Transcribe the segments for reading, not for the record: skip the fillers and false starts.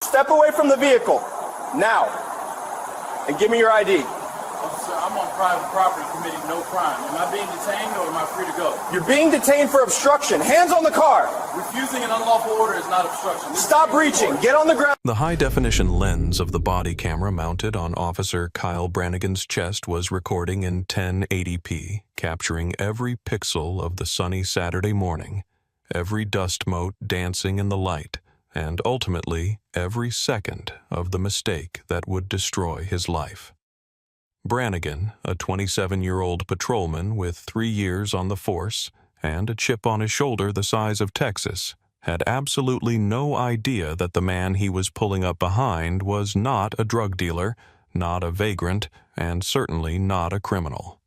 Step away from the vehicle, now, and give me your ID. Officer, I'm on private property committing no crime. Am I being detained or am I free to go? You're being detained for obstruction. Hands on the car. Refusing an unlawful order is not obstruction. Stop reaching. Get on the ground. The high-definition lens of the body camera mounted on Officer Kyle Brannigan's chest was recording in 1080p, capturing every pixel of the sunny Saturday morning, every dust mote dancing in the light, and ultimately every second of the mistake that would destroy his life. Brannigan, a 27-year-old patrolman with 3 years on the force and a chip on his shoulder the size of Texas, had absolutely no idea that the man he was pulling up behind was not a drug dealer, not a vagrant, and certainly not a criminal.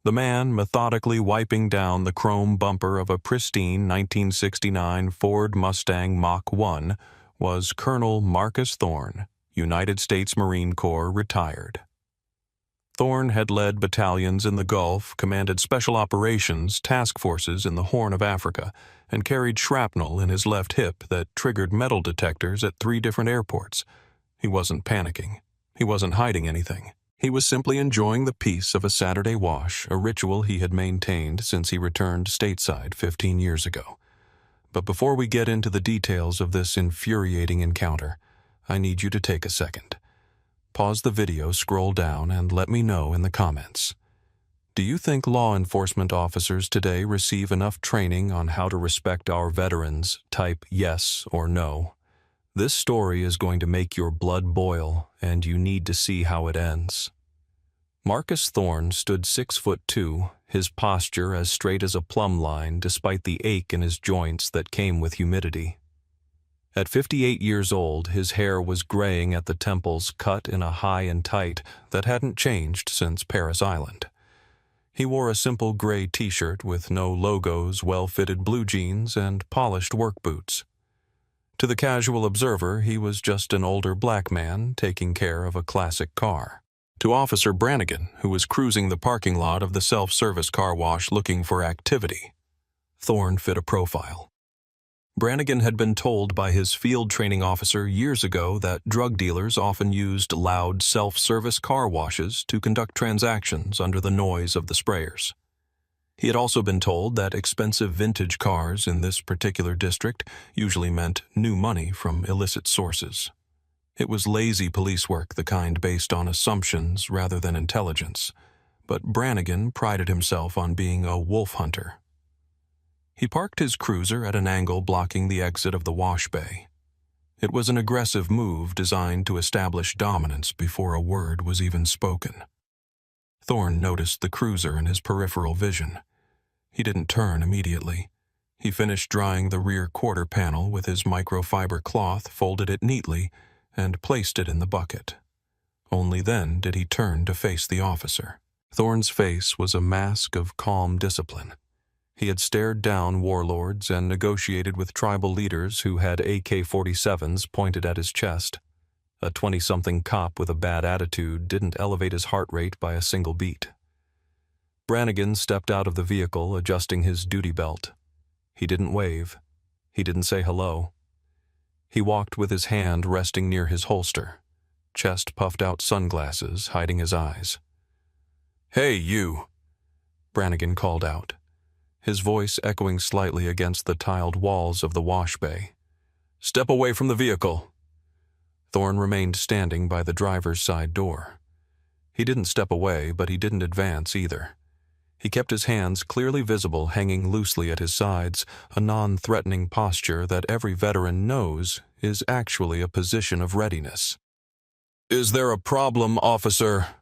The man methodically wiping down the chrome bumper of a pristine 1969 Ford Mustang Mach 1 was Colonel Marcus Thorne, United States Marine Corps retired. Thorne had led battalions in the Gulf, commanded special operations task forces in the Horn of Africa, and carried shrapnel in his left hip that triggered metal detectors at 3 different airports. He wasn't panicking. He wasn't hiding anything. He was simply enjoying the peace of a Saturday wash, a ritual he had maintained since he returned stateside 15 years ago. But before we get into the details of this infuriating encounter, I need you to take a second. Pause the video, scroll down, and let me know in the comments. Do you think law enforcement officers today receive enough training on how to respect our veterans? Type yes or no. This story is going to make your blood boil, and you need to see how it ends. Marcus Thorne stood 6'2", his posture as straight as a plumb line despite the ache in his joints that came with humidity. At 58 years old, his hair was graying at the temples, cut in a high and tight that hadn't changed since Paris Island. He wore a simple gray t-shirt with no logos, well-fitted blue jeans, and polished work boots. To the casual observer, he was just an older black man taking care of a classic car. To Officer Brannigan, who was cruising the parking lot of the self-service car wash looking for activity, Thorne fit a profile. Brannigan had been told by his field training officer years ago that drug dealers often used loud self-service car washes to conduct transactions under the noise of the sprayers. He had also been told that expensive vintage cars in this particular district usually meant new money from illicit sources. It was lazy police work, the kind based on assumptions rather than intelligence, but Brannigan prided himself on being a wolf hunter. He parked his cruiser at an angle blocking the exit of the wash bay. It was an aggressive move designed to establish dominance before a word was even spoken. Thorne noticed the cruiser in his peripheral vision. He didn't turn immediately. He finished drying the rear quarter panel with his microfiber cloth, folded it neatly, and placed it in the bucket. Only then did he turn to face the officer. Thorne's face was a mask of calm discipline. He had stared down warlords and negotiated with tribal leaders who had AK-47s pointed at his chest. A 20-something cop with a bad attitude didn't elevate his heart rate by a single beat. Brannigan stepped out of the vehicle, adjusting his duty belt. He didn't wave. He didn't say hello. He walked with his hand resting near his holster, chest puffed out sunglasses hiding his eyes. "Hey, you," Brannigan called out, his voice echoing slightly against the tiled walls of the wash bay. "Step away from the vehicle." Thorne remained standing by the driver's side door. He didn't step away, but he didn't advance either. He kept his hands clearly visible hanging loosely at his sides, a non-threatening posture that every veteran knows is actually a position of readiness. "Is there a problem, officer?"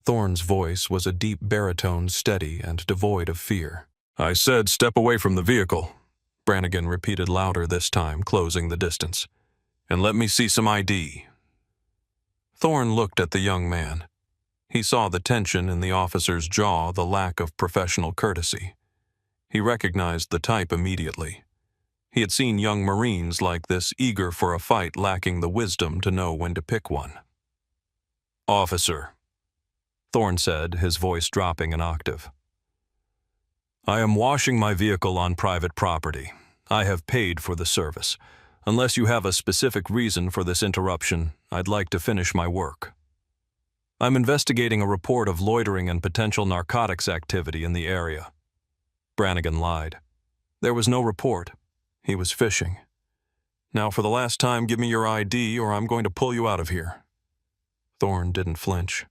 Thorne's voice was a deep baritone, steady and devoid of fear. "I said step away from the vehicle," Brannigan repeated louder this time, closing the distance. "And let me see some ID." Thorne looked at the young man. He saw the tension in the officer's jaw, the lack of professional courtesy. He recognized the type immediately. He had seen young Marines like this, eager for a fight, lacking the wisdom to know when to pick one. "Officer," Thorne said, his voice dropping an octave, "I am washing my vehicle on private property. I have paid for the service. Unless you have a specific reason for this interruption, I'd like to finish my work. I'm investigating a report of loitering and potential narcotics activity in the area. Brannigan lied. There was no report. He was fishing. Now, for the last time, give me your ID or I'm going to pull you out of here. Thorne didn't flinch.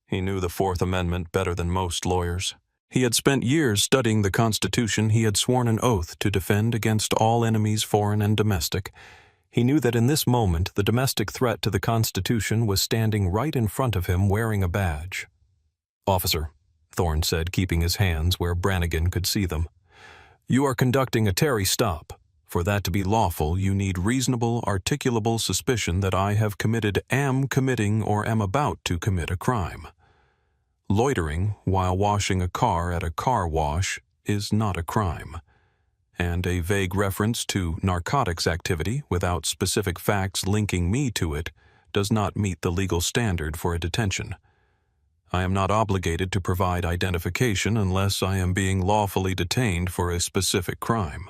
He knew the Fourth Amendment better than most lawyers. He had spent years studying the Constitution. He had sworn an oath to defend against all enemies, foreign and domestic. He knew that in this moment, the domestic threat to the Constitution was standing right in front of him wearing a badge. "Officer," Thorne said, keeping his hands where Brannigan could see them, "you are conducting a Terry stop. For that to be lawful, you need reasonable, articulable suspicion that I have committed, am committing, or am about to commit a crime. Loitering while washing a car at a car wash is not a crime, and a vague reference to narcotics activity without specific facts linking me to it does not meet the legal standard for a detention. I am not obligated to provide identification unless I am being lawfully detained for a specific crime."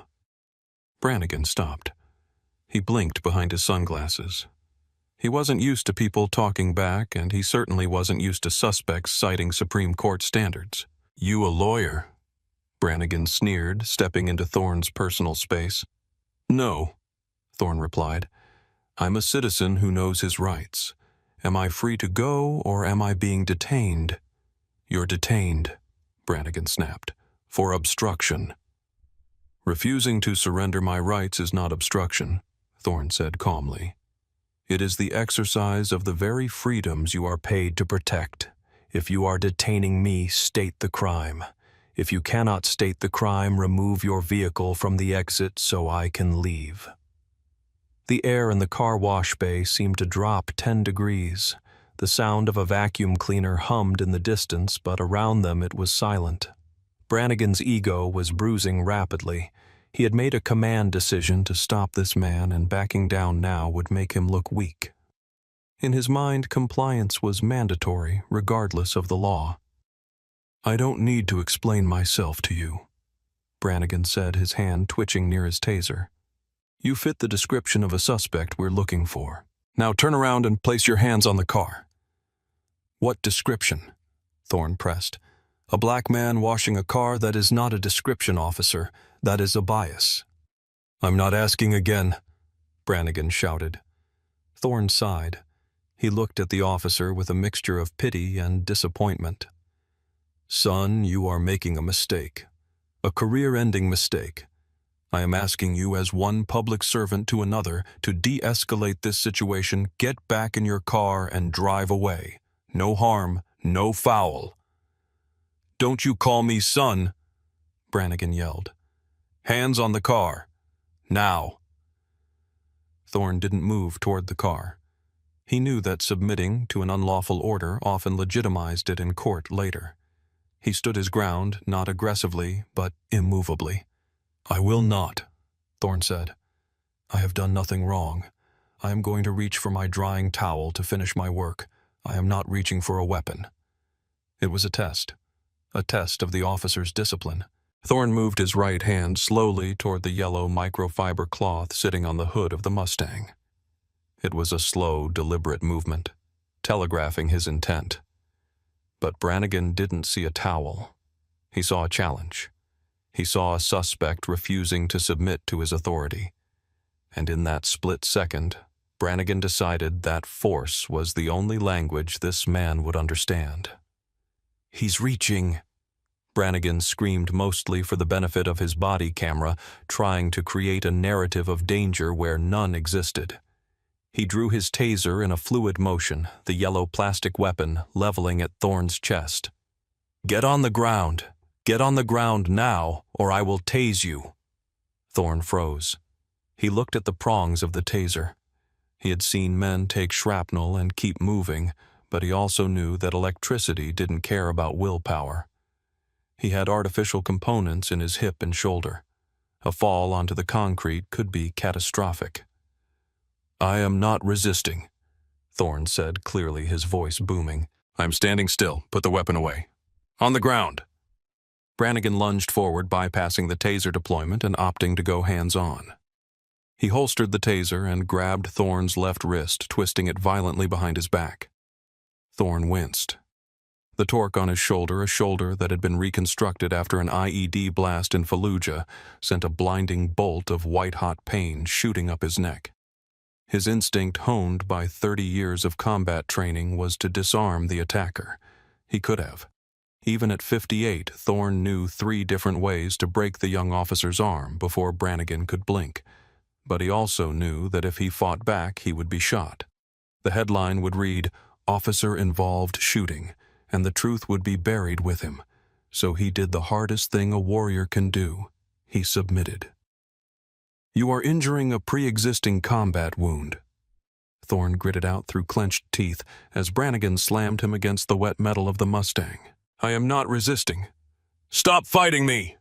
Brannigan stopped. He blinked behind his sunglasses. He wasn't used to people talking back, and he certainly wasn't used to suspects citing Supreme Court standards. "You a lawyer?" Brannigan sneered, stepping into Thorne's personal space. "No," Thorne replied. "I'm a citizen who knows his rights. Am I free to go, or am I being detained?" "You're detained," Brannigan snapped, "for obstruction." "Refusing to surrender my rights is not obstruction," Thorne said calmly. "It is the exercise of the very freedoms you are paid to protect. If you are detaining me, state the crime. If you cannot state the crime, remove your vehicle from the exit so I can leave." The air in the car wash bay seemed to drop 10 degrees. The sound of a vacuum cleaner hummed in the distance, but around them it was silent. Brannigan's ego was bruising rapidly. He had made a command decision to stop this man, and backing down now would make him look weak. In his mind, compliance was mandatory, regardless of the law. "I don't need to explain myself to you," Brannigan said, his hand twitching near his taser. "You fit the description of a suspect we're looking for. Now turn around and place your hands on the car." "What description?" Thorne pressed. "A black man washing a car, that is not a description, officer. That is a bias." "I'm not asking again," Brannigan shouted. Thorne sighed. He looked at the officer with a mixture of pity and disappointment. "Son, you are making a mistake. A career-ending mistake. I am asking you as one public servant to another to de-escalate this situation, get back in your car and drive away. No harm, no foul." "Don't you call me son," Brannigan yelled. "Hands on the car. Now." Thorne didn't move toward the car. He knew that submitting to an unlawful order often legitimized it in court later. He stood his ground, not aggressively, but immovably. "I will not," Thorne said. "I have done nothing wrong. I am going to reach for my drying towel to finish my work. I am not reaching for a weapon." It was a test of the officer's discipline. Thorne moved his right hand slowly toward the yellow microfiber cloth sitting on the hood of the Mustang. It was a slow, deliberate movement, telegraphing his intent. But Brannigan didn't see a towel. He saw a challenge. He saw a suspect refusing to submit to his authority. And in that split second, Brannigan decided that force was the only language this man would understand. "He's reaching," Brannigan screamed, mostly for the benefit of his body camera, trying to create a narrative of danger where none existed. He drew his taser in a fluid motion, the yellow plastic weapon leveling at Thorne's chest. "Get on the ground. Get on the ground now, or I will tase you." Thorne froze. He looked at the prongs of the taser. He had seen men take shrapnel and keep moving, but he also knew that electricity didn't care about willpower. He had artificial components in his hip and shoulder. A fall onto the concrete could be catastrophic. "I am not resisting," Thorne said, clearly, his voice booming. "I'm standing still. Put the weapon away. On the ground." Brannigan lunged forward, bypassing the taser deployment and opting to go hands-on. He holstered the taser and grabbed Thorne's left wrist, twisting it violently behind his back. Thorne winced. The torque on his shoulder, a shoulder that had been reconstructed after an IED blast in Fallujah, sent a blinding bolt of white-hot pain shooting up his neck. His instinct, honed by 30 years of combat training, was to disarm the attacker. He could have. Even at 58, Thorne knew 3 different ways to break the young officer's arm before Brannigan could blink. But he also knew that if he fought back, he would be shot. The headline would read, "Officer Involved Shooting," and the truth would be buried with him. So he did the hardest thing a warrior can do. He submitted. "You are injuring a pre-existing combat wound." Thorne gritted out through clenched teeth as Brannigan slammed him against the wet metal of the Mustang. "I am not resisting." "Stop fighting me!"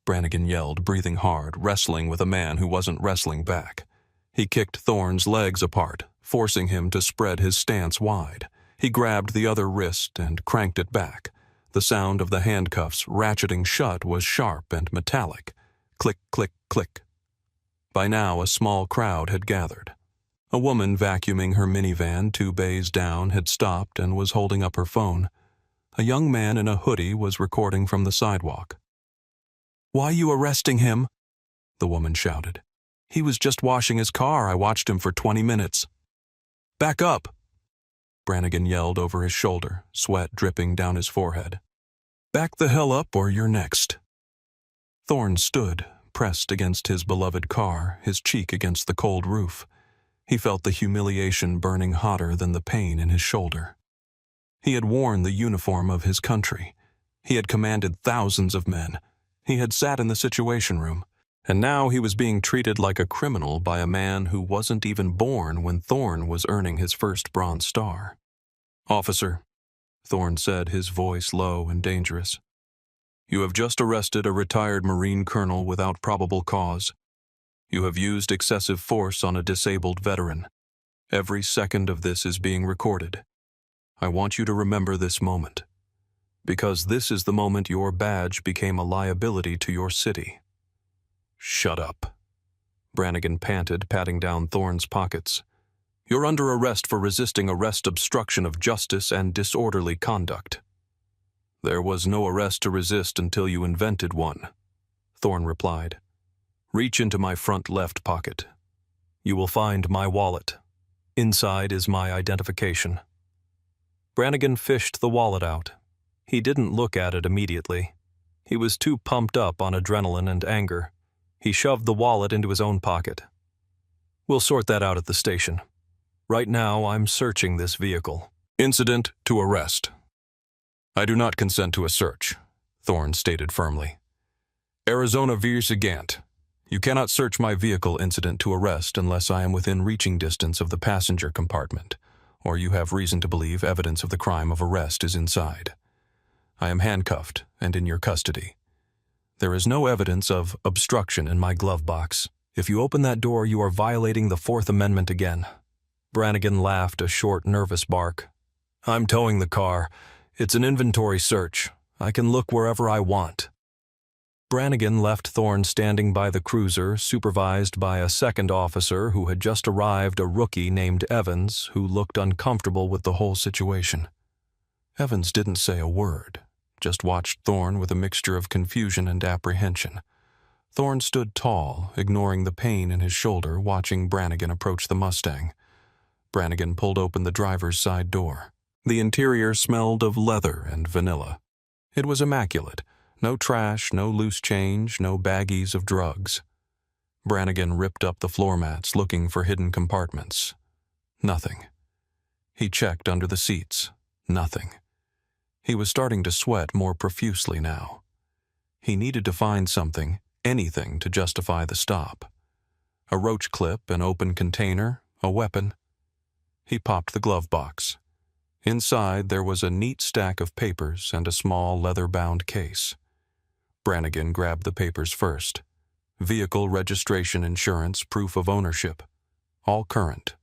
Brannigan yelled, breathing hard, wrestling with a man who wasn't wrestling back. He kicked Thorne's legs apart, forcing him to spread his stance wide. He grabbed the other wrist and cranked it back. The sound of the handcuffs ratcheting shut was sharp and metallic. Click, click, click. By now, a small crowd had gathered. A woman vacuuming her minivan 2 bays down had stopped and was holding up her phone. A young man in a hoodie was recording from the sidewalk. "Why you arresting him?" the woman shouted. "He was just washing his car. I watched him for 20 minutes. "Back up!" Brannigan yelled over his shoulder, sweat dripping down his forehead. "Back the hell up or you're next." Thorne stood, pressed against his beloved car, his cheek against the cold roof. He felt the humiliation burning hotter than the pain in his shoulder. He had worn the uniform of his country. He had commanded thousands of men. He had sat in the Situation Room. And now he was being treated like a criminal by a man who wasn't even born when Thorne was earning his first Bronze Star. "Officer," Thorne said, his voice low and dangerous, "you have just arrested a retired Marine colonel without probable cause. You have used excessive force on a disabled veteran. Every second of this is being recorded. I want you to remember this moment, because this is the moment your badge became a liability to your city." "Shut up," Brannigan panted, patting down Thorne's pockets. "You're under arrest for resisting arrest, obstruction of justice, and disorderly conduct." "There was no arrest to resist until you invented one," Thorne replied. "Reach into my front left pocket. You will find my wallet. Inside is my identification." Brannigan fished the wallet out. He didn't look at it immediately. He was too pumped up on adrenaline and anger. He shoved the wallet into his own pocket. "We'll sort that out at the station. Right now, I'm searching this vehicle." "Incident to arrest." "I do not consent to a search," Thorne stated firmly. "Arizona v. Gant. You cannot search my vehicle incident to arrest unless I am within reaching distance of the passenger compartment, or you have reason to believe evidence of the crime of arrest is inside. I am handcuffed and in your custody. There is no evidence of obstruction in my glove box. If you open that door, you are violating the Fourth Amendment again." Brannigan laughed a short, nervous bark. "I'm towing the car. It's an inventory search. I can look wherever I want." Brannigan left Thorne standing by the cruiser, supervised by a second officer who had just arrived, a rookie named Evans, who looked uncomfortable with the whole situation. Evans didn't say a word, just watched Thorne with a mixture of confusion and apprehension. Thorne stood tall, ignoring the pain in his shoulder, watching Brannigan approach the Mustang. Brannigan pulled open the driver's side door. The interior smelled of leather and vanilla. It was immaculate. No trash, no loose change, no baggies of drugs. Brannigan ripped up the floor mats, looking for hidden compartments. Nothing. He checked under the seats. Nothing. He was starting to sweat more profusely now. He needed to find something, anything, to justify the stop. A roach clip, an open container, a weapon. He popped the glove box. Inside there was a neat stack of papers and a small leather-bound case. Brannigan grabbed the papers first. Vehicle registration, insurance, proof of ownership. All current.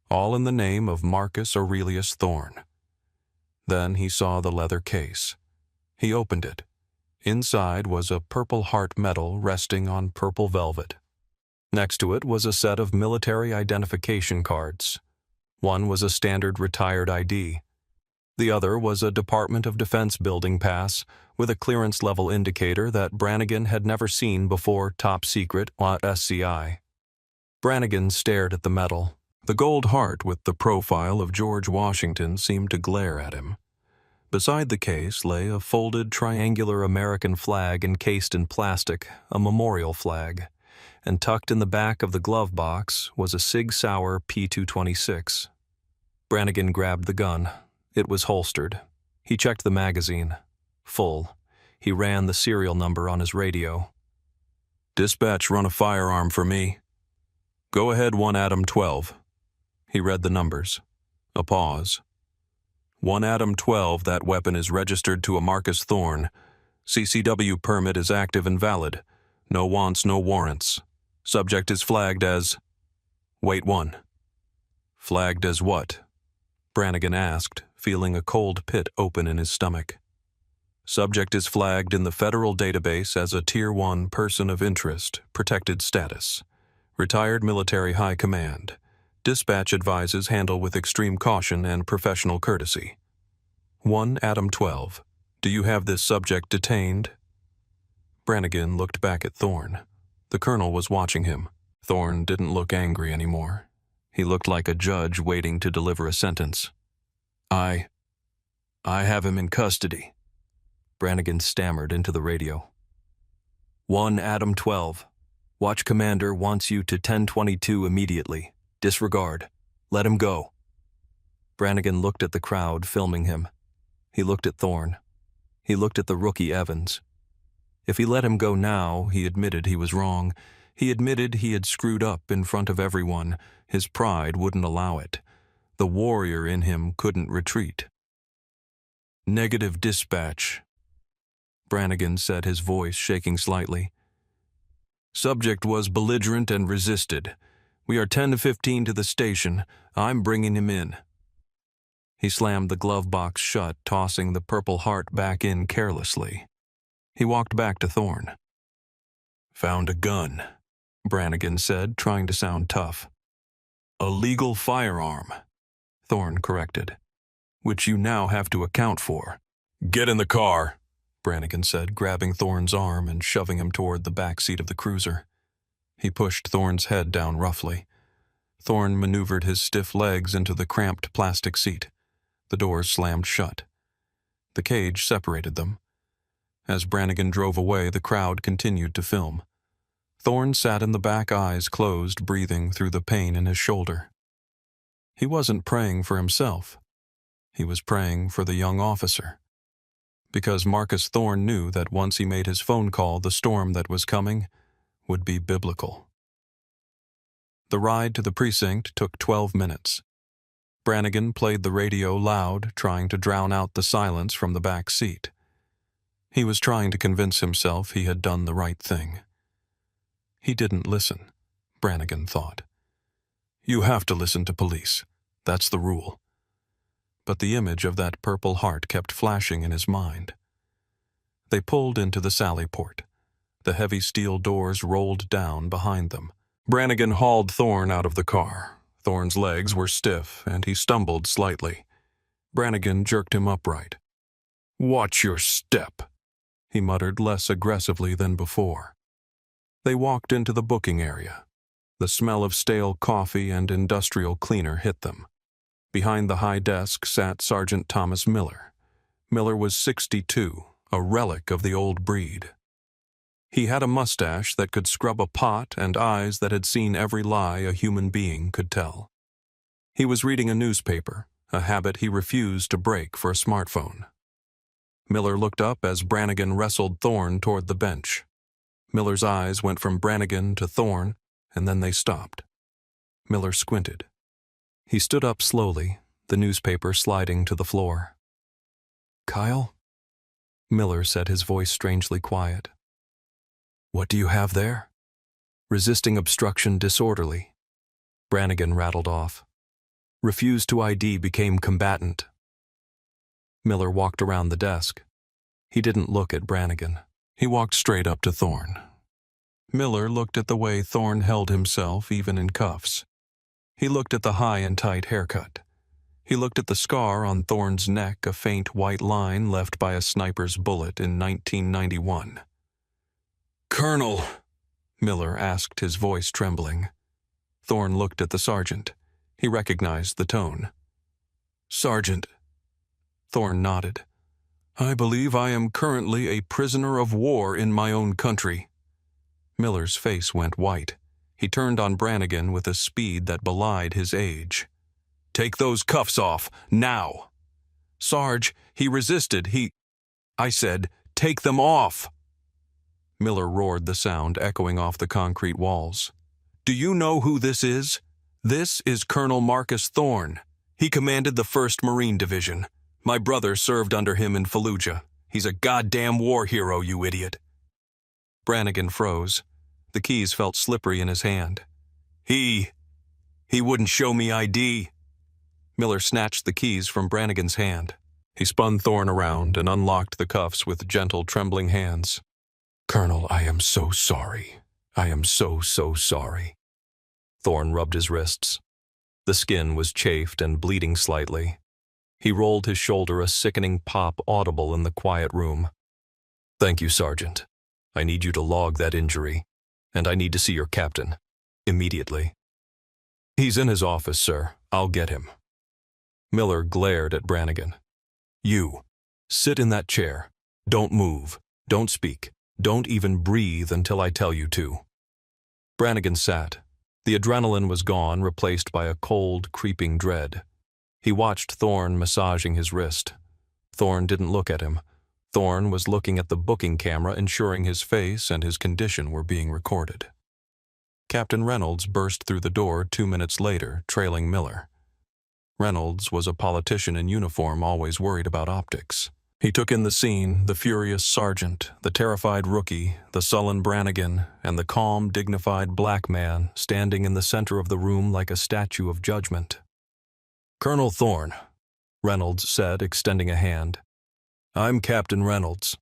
All in the name of Marcus Aurelius Thorne. Then he saw the leather case. He opened it. Inside was a purple heart medal resting on purple velvet. Next to it was a set of military identification cards. One was a standard retired ID. The other was a Department of Defense building pass with a clearance level indicator that Brannigan had never seen before top secret SCI. Brannigan stared at the metal. The gold heart with the profile of George Washington seemed to glare at him. Beside the case lay a folded triangular American flag encased in plastic, a memorial flag, and tucked in the back of the glove box was a Sig Sauer P226. Brannigan grabbed the gun. It was holstered. He checked the magazine. Full. He ran the serial number on his radio. "Dispatch, run a firearm for me." "Go ahead, 1 Adam 12. He read the numbers. A pause. 1 Adam 12, that weapon is registered to a Marcus Thorne. CCW permit is active and valid. No wants, no warrants. Subject is flagged as... Wait 1. Flagged as what? Brannigan asked, feeling a cold pit open in his stomach. Subject is flagged in the federal database as a Tier 1 person of interest, protected status. Retired military high command. Dispatch advises handle with extreme caution and professional courtesy. 1 Adam 12. Do you have this subject detained? Brannigan looked back at Thorne. The colonel was watching him. Thorne didn't look angry anymore. He looked like a judge waiting to deliver a sentence. I have him in custody. Brannigan stammered into the radio. 1 Adam 12. Watch commander wants you to 1022 immediately. Disregard. Let him go. Brannigan looked at the crowd filming him. He looked at Thorne. He looked at the rookie Evans. If he let him go now, he admitted he was wrong. He admitted he had screwed up in front of everyone. His pride wouldn't allow it. The warrior in him couldn't retreat. Negative dispatch. Brannigan said, his voice shaking slightly. Subject was belligerent and resisted. We are 10-15 to the station. I'm bringing him in. He slammed the glove box shut, tossing the Purple Heart back in carelessly. He walked back to Thorne. Found a gun, Brannigan said, trying to sound tough. A legal firearm, Thorne corrected, which you now have to account for. Get in the car, Brannigan said, grabbing Thorne's arm and shoving him toward the back seat of the cruiser. He pushed Thorne's head down roughly. Thorne maneuvered his stiff legs into the cramped plastic seat. The doors slammed shut. The cage separated them. As Brannigan drove away, the crowd continued to film. Thorne sat in the back, eyes closed, breathing through the pain in his shoulder. He wasn't praying for himself. He was praying for the young officer. Because Marcus Thorne knew that once he made his phone call, the storm that was coming would be biblical. The ride to the precinct took 12 minutes. Brannigan played the radio loud, trying to drown out the silence from the back seat. He was trying to convince himself he had done the right thing. He didn't listen, Brannigan thought. You have to listen to police. That's the rule. But the image of that Purple Heart kept flashing in his mind. They pulled into the sally port. The heavy steel doors rolled down behind them. Brannigan hauled Thorne out of the car. Thorne's legs were stiff, and he stumbled slightly. Brannigan jerked him upright. Watch your step, he muttered less aggressively than before. They walked into the booking area. The smell of stale coffee and industrial cleaner hit them. Behind the high desk sat Sergeant Thomas Miller. Miller was 62, a relic of the old breed. He had a mustache that could scrub a pot and eyes that had seen every lie a human being could tell. He was reading a newspaper, a habit he refused to break for a smartphone. Miller looked up as Brannigan wrestled Thorne toward the bench. Miller's eyes went from Brannigan to Thorne, and then they stopped. Miller squinted. He stood up slowly, the newspaper sliding to the floor. Kyle? Miller said, his voice strangely quiet. What do you have there? Resisting obstruction disorderly. Brannigan rattled off. Refused to ID became combatant. Miller walked around the desk. He didn't look at Brannigan. He walked straight up to Thorne. Miller looked at the way Thorne held himself even in cuffs. He looked at the high and tight haircut. He looked at the scar on Thorne's neck, a faint white line left by a sniper's bullet in 1991. "Colonel," Miller asked, his voice trembling. Thorne looked at the sergeant. He recognized the tone. "Sergeant." Thorne nodded. "I believe I am currently a prisoner of war in my own country." Miller's face went white. He turned on Brannigan with a speed that belied his age. "Take those cuffs off, now!" "Sarge, he resisted, I said, take them off!" Miller roared, the sound echoing off the concrete walls. "Do you know who this is? This is Colonel Marcus Thorne. He commanded the 1st Marine Division. My brother served under him in Fallujah. He's a goddamn war hero, you idiot." Brannigan froze. The keys felt slippery in his hand. He wouldn't show me ID." Miller snatched the keys from Brannigan's hand. He spun Thorne around and unlocked the cuffs with gentle, trembling hands. "Colonel, I am so sorry. I am so sorry." Thorne rubbed his wrists. The skin was chafed and bleeding slightly. He rolled his shoulder, a sickening pop audible in the quiet room. "Thank you, Sergeant. I need you to log that injury, and I need to see your captain. Immediately." "He's in his office, sir. I'll get him." Miller glared at Brannigan. "You, sit in that chair. Don't move. Don't speak. Don't even breathe until I tell you to." Brannigan sat. The adrenaline was gone, replaced by a cold, creeping dread. He watched Thorne massaging his wrist. Thorne didn't look at him. Thorne was looking at the booking camera, ensuring his face and his condition were being recorded. Captain Reynolds burst through the door 2 minutes later, trailing Miller. Reynolds was a politician in uniform, always worried about optics. He took in the scene, the furious sergeant, the terrified rookie, the sullen Brannigan, and the calm, dignified black man standing in the center of the room like a statue of judgment. "Colonel Thorne," Reynolds said, extending a hand. "I'm Captain Reynolds.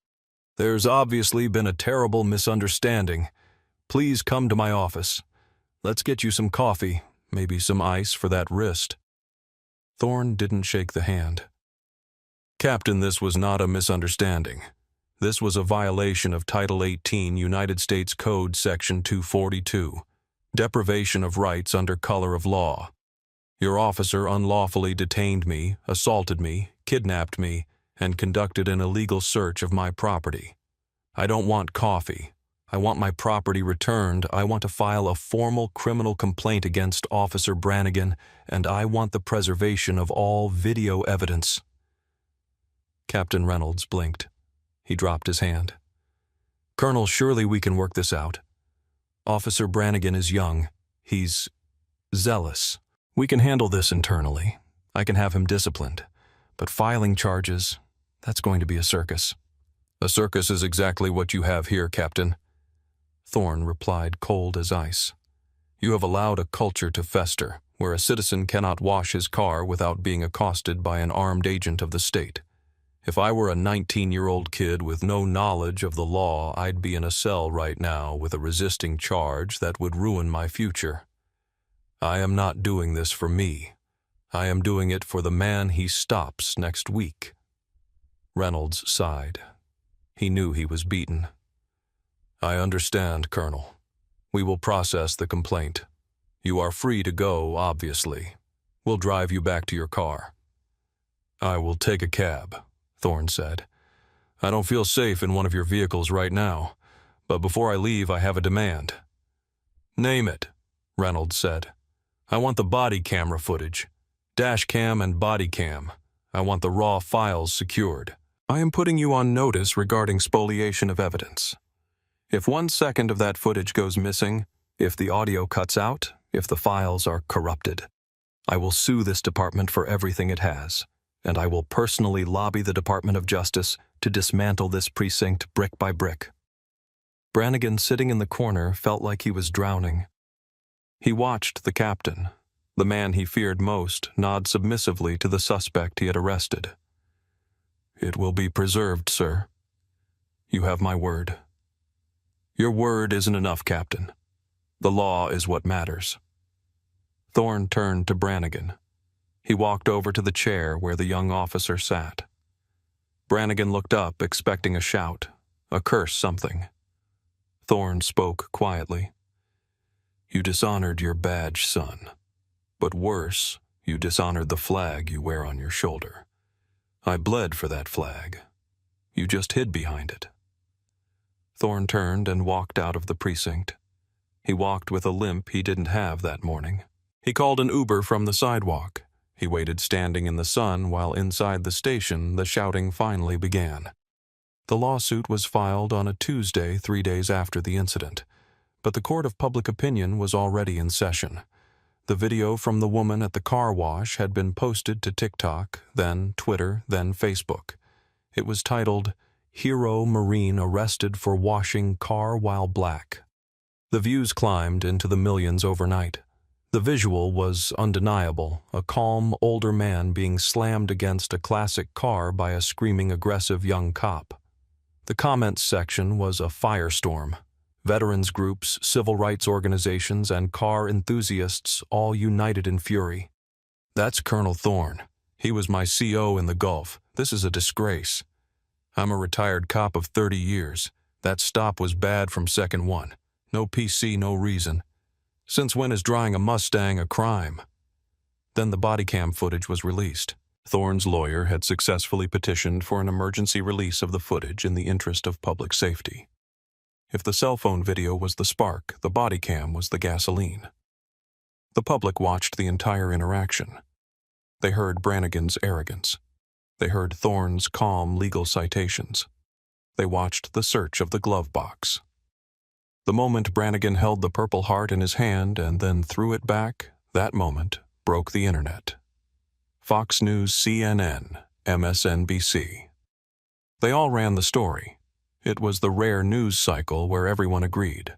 There's obviously been a terrible misunderstanding. Please come to my office. Let's get you some coffee, maybe some ice for that wrist." Thorne didn't shake the hand. "Captain, this was not a misunderstanding. This was a violation of Title 18 United States Code Section 242, deprivation of rights under color of law. Your officer unlawfully detained me, assaulted me, kidnapped me, and conducted an illegal search of my property. I don't want coffee. I want my property returned. I want to file a formal criminal complaint against Officer Brannigan, and I want the preservation of all video evidence." Captain Reynolds blinked. He dropped his hand. "Colonel, surely we can work this out. Officer Brannigan is young. He's zealous. We can handle this internally. I can have him disciplined. But filing charges, that's going to be a circus." "A circus is exactly what you have here, Captain." Thorne replied, cold as ice. "You have allowed a culture to fester, where a citizen cannot wash his car without being accosted by an armed agent of the state. If I were a 19-year-old kid with no knowledge of the law, I'd be in a cell right now with a resisting charge that would ruin my future. I am not doing this for me. I am doing it for the man he stops next week." Reynolds sighed. He knew he was beaten. "I understand, Colonel. We will process the complaint. You are free to go, obviously. We'll drive you back to your car." "I will take a cab," Thorne said. "I don't feel safe in one of your vehicles right now, but before I leave I have a demand." "Name it," Reynolds said. "I want the body camera footage. Dash cam and body cam. I want the raw files secured. I am putting you on notice regarding spoliation of evidence. If 1 second of that footage goes missing, if the audio cuts out, if the files are corrupted, I will sue this department for everything it has, and I will personally lobby the Department of Justice to dismantle this precinct brick by brick." Brannigan, sitting in the corner, felt like he was drowning. He watched the captain, the man he feared most, nod submissively to the suspect he had arrested. "It will be preserved, sir. You have my word." Your word isn't enough, Captain. The law is what matters. Thorne turned to Brannigan. He walked over to the chair where the young officer sat. Brannigan looked up, expecting a shout, a curse something. Thorne spoke quietly. You dishonored your badge, son. But worse, you dishonored the flag you wear on your shoulder. I bled for that flag. You just hid behind it. Thorne turned and walked out of the precinct. He walked with a limp he didn't have that morning. He called an Uber from the sidewalk. He waited standing in the sun while inside the station the shouting finally began. The lawsuit was filed on a Tuesday 3 days after the incident, but the court of public opinion was already in session. The video from the woman at the car wash had been posted to TikTok, then Twitter, then Facebook. It was titled, Hero Marine Arrested for Washing Car While Black. The views climbed into the millions overnight. The visual was undeniable, a calm, older man being slammed against a classic car by a screaming, aggressive young cop. The comments section was a firestorm. Veterans groups, civil rights organizations, and car enthusiasts all united in fury. That's Colonel Thorne. He was my CO in the Gulf. This is a disgrace. I'm a retired cop of 30 years. That stop was bad from second one. No PC, no reason. Since when is drying a Mustang a crime? Then the Bodycam footage was released. Thorne's lawyer had successfully petitioned for an emergency release of the footage in the interest of public safety. If the cell phone video was the spark, the Bodycam was the gasoline. The public watched the entire interaction. They heard Brannigan's arrogance. They heard Thorne's calm legal citations. They watched the search of the glove box. The moment Brannigan held the Purple Heart in his hand and then threw it back, that moment broke the internet. Fox News, CNN, MSNBC. They all ran the story. It was the rare news cycle where everyone agreed.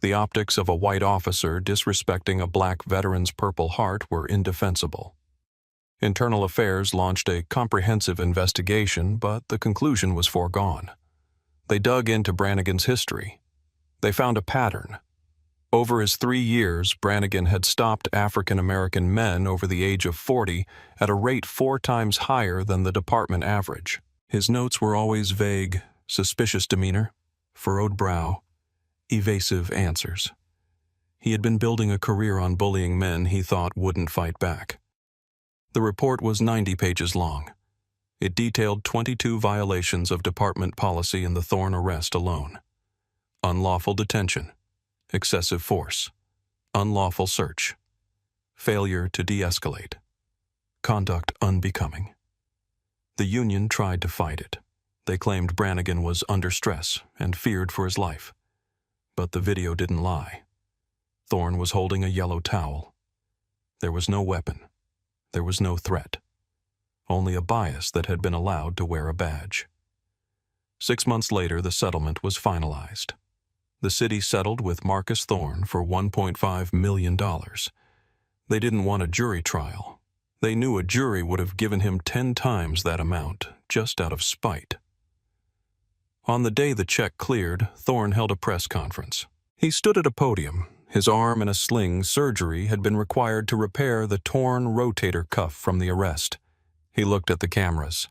The optics of a white officer disrespecting a black veteran's Purple Heart were indefensible. Internal Affairs launched a comprehensive investigation, but the conclusion was foregone. They dug into Brannigan's history. They found a pattern. Over his 3 years, Brannigan had stopped African American men over the age of 40 at a rate 4 times higher than the department average. His notes were always vague, suspicious demeanor, furrowed brow, evasive answers. He had been building a career on bullying men he thought wouldn't fight back. The report was 90 pages long. It detailed 22 violations of department policy in the Thorne arrest alone. Unlawful detention, excessive force, unlawful search, failure to de-escalate, conduct unbecoming. The union tried to fight it. They claimed Brannigan was under stress and feared for his life. But the video didn't lie. Thorne was holding a yellow towel. There was no weapon. There was no threat. Only a bias that had been allowed to wear a badge. 6 months later, the settlement was finalized. The city settled with Marcus Thorne for $1.5 million. They didn't want a jury trial. They knew a jury would have given him 10 times that amount, just out of spite. On the day the check cleared, Thorne held a press conference. He stood at a podium. His arm in a sling. Surgery had been required to repair the torn rotator cuff from the arrest. He looked at the cameras.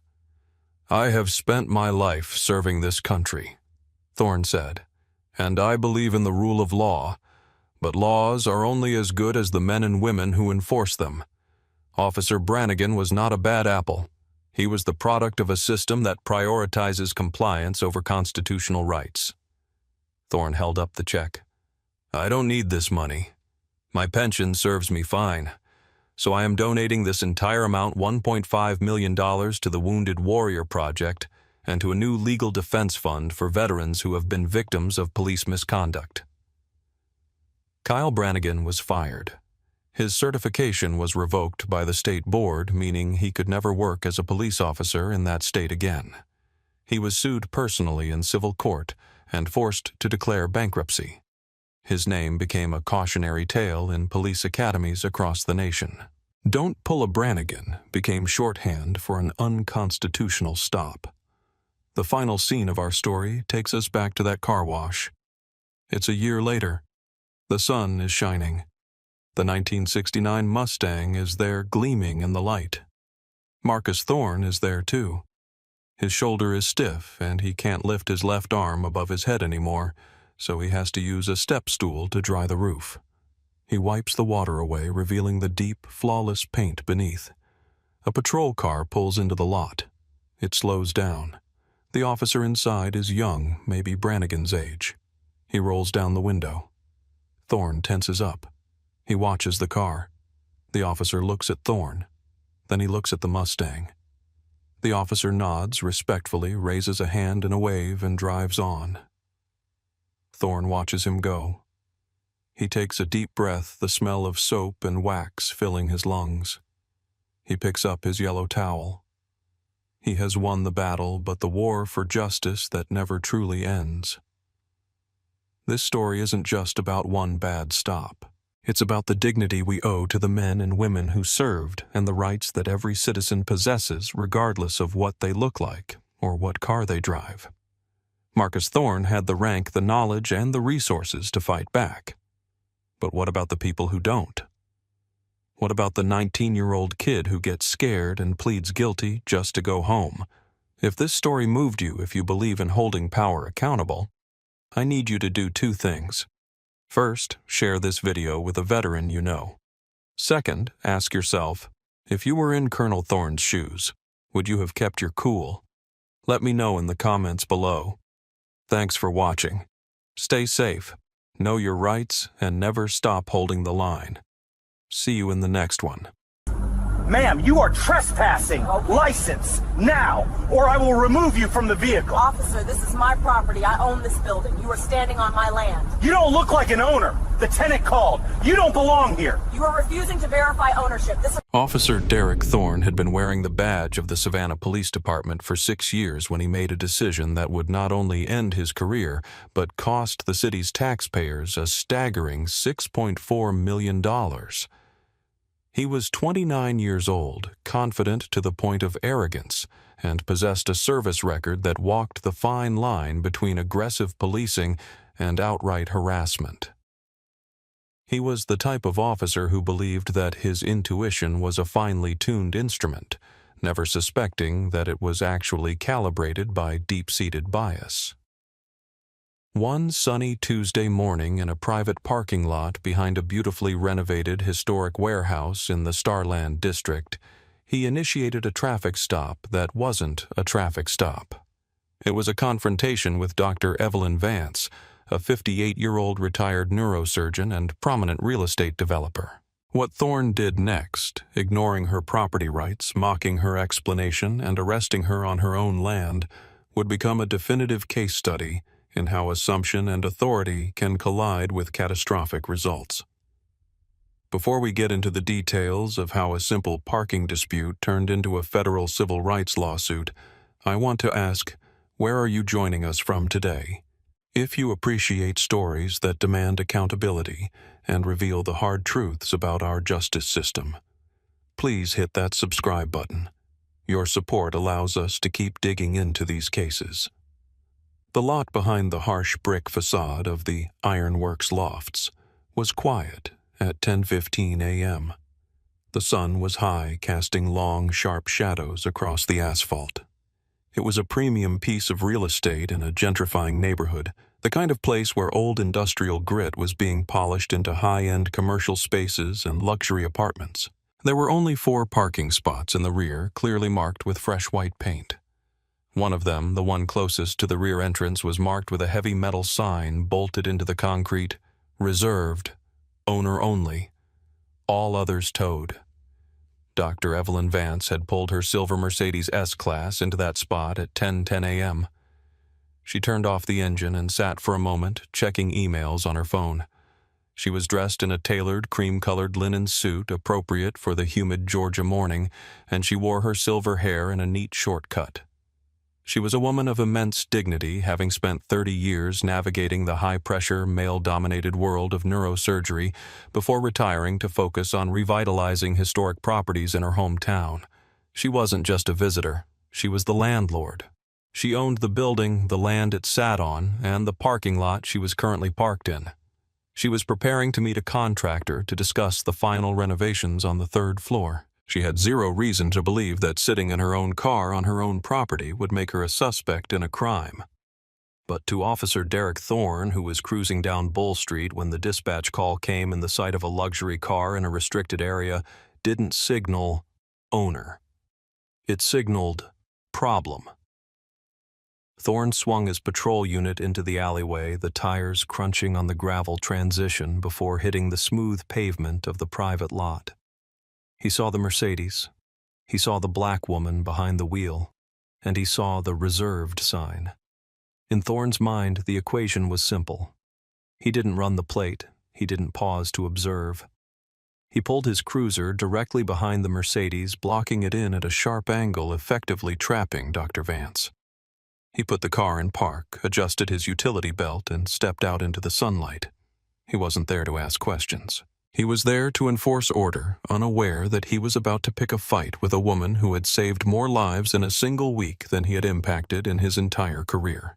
I have spent my life serving this country, Thorne said, and I believe in the rule of law, but laws are only as good as the men and women who enforce them. Officer Brannigan was not a bad apple. He was the product of a system that prioritizes compliance over constitutional rights. Thorne held up the check. I don't need this money. My pension serves me fine. So I am donating this entire amount, $1.5 million, to the Wounded Warrior Project and to a new legal defense fund for veterans who have been victims of police misconduct. Kyle Brannigan was fired. His certification was revoked by the state board, meaning he could never work as a police officer in that state again. He was sued personally in civil court and forced to declare bankruptcy. His name became a cautionary tale in police academies across the nation. Don't pull a Brannigan became shorthand for an unconstitutional stop. The final scene of our story takes us back to that car wash. It's a year later. The sun is shining. The 1969 Mustang is there gleaming in the light. Marcus Thorne is there too. His shoulder is stiff and he can't lift his left arm above his head anymore, so he has to use a step stool to dry the roof. He wipes the water away, revealing the deep, flawless paint beneath. A patrol car pulls into the lot. It slows down. The officer inside is young, maybe Brannigan's age. He rolls down the window. Thorne tenses up. He watches the car. The officer looks at Thorne. Then he looks at the Mustang. The officer nods respectfully, raises a hand in a wave, and drives on. Thorne watches him go. He takes a deep breath, the smell of soap and wax filling his lungs. He picks up his yellow towel. He has won the battle, but the war for justice that never truly ends. This story isn't just about one bad stop. It's about the dignity we owe to the men and women who served and the rights that every citizen possesses regardless of what they look like or what car they drive. Marcus Thorne had the rank, the knowledge, and the resources to fight back. But what about the people who don't? What about the 19-year-old kid who gets scared and pleads guilty just to go home? If this story moved you, if you believe in holding power accountable, I need you to do two things. First, share this video with a veteran you know. Second, ask yourself, if you were in Colonel Thorne's shoes, would you have kept your cool? Let me know in the comments below. Thanks for watching. Stay safe, know your rights, and never stop holding the line. See you in the next one. Ma'am, you are trespassing. License, now, or I will remove you from the vehicle. Officer, this is my property. I own this building. You are standing on my land. You don't look like an owner. The tenant called. You don't belong here. You are refusing to verify ownership. Officer Derek Thorne had been wearing the badge of the Savannah Police Department for 6 years when he made a decision that would not only end his career, but cost the city's taxpayers a staggering $6.4 million. He was 29 years old, confident to the point of arrogance, and possessed a service record that walked the fine line between aggressive policing and outright harassment. He was the type of officer who believed that his intuition was a finely tuned instrument, never suspecting that it was actually calibrated by deep-seated bias. One sunny Tuesday morning in a private parking lot behind a beautifully renovated historic warehouse in the Starland district, he initiated a traffic stop that wasn't a traffic stop. It was a confrontation with Dr. Evelyn Vance, a 58-year-old retired neurosurgeon and prominent real estate developer. What Thorne did next, ignoring her property rights, mocking her explanation, and arresting her on her own land, would become a definitive case study in how assumption and authority can collide with catastrophic results. Before we get into the details of how a simple parking dispute turned into a federal civil rights lawsuit, I want to ask, where are you joining us from today? If you appreciate stories that demand accountability and reveal the hard truths about our justice system, please hit that subscribe button. Your support allows us to keep digging into these cases. The lot behind the harsh brick facade of the Ironworks lofts was quiet at 10:15 a.m. The sun was high, casting long, sharp shadows across the asphalt. It was a premium piece of real estate in a gentrifying neighborhood, the kind of place where old industrial grit was being polished into high-end commercial spaces and luxury apartments. There were only 4 parking spots in the rear, clearly marked with fresh white paint. One of them, the one closest to the rear entrance, was marked with a heavy metal sign bolted into the concrete, "Reserved, owner only, all others towed." Dr. Evelyn Vance had pulled her silver Mercedes S-Class into that spot at 10:10 a.m. She turned off the engine and sat for a moment, checking emails on her phone. She was dressed in a tailored, cream-colored linen suit appropriate for the humid Georgia morning, and she wore her silver hair in a neat short cut. She was a woman of immense dignity, having spent 30 years navigating the high-pressure, male-dominated world of neurosurgery before retiring to focus on revitalizing historic properties in her hometown. She wasn't just a visitor. She was the landlord. She owned the building, the land it sat on, and the parking lot she was currently parked in. She was preparing to meet a contractor to discuss the final renovations on the 3rd floor. She had zero reason to believe that sitting in her own car on her own property would make her a suspect in a crime. But to Officer Derek Thorne, who was cruising down Bull Street when the dispatch call came in the sight of a luxury car in a restricted area, didn't signal owner. It signaled problem. Thorne swung his patrol unit into the alleyway, the tires crunching on the gravel transition before hitting the smooth pavement of the private lot. He saw the Mercedes. He saw the black woman behind the wheel. And he saw the reserved sign. In Thorne's mind, the equation was simple. He didn't run the plate. He didn't pause to observe. He pulled his cruiser directly behind the Mercedes, blocking it in at a sharp angle, effectively trapping Dr. Vance. He put the car in park, adjusted his utility belt, and stepped out into the sunlight. He wasn't there to ask questions. He was there to enforce order, unaware that he was about to pick a fight with a woman who had saved more lives in a single week than he had impacted in his entire career.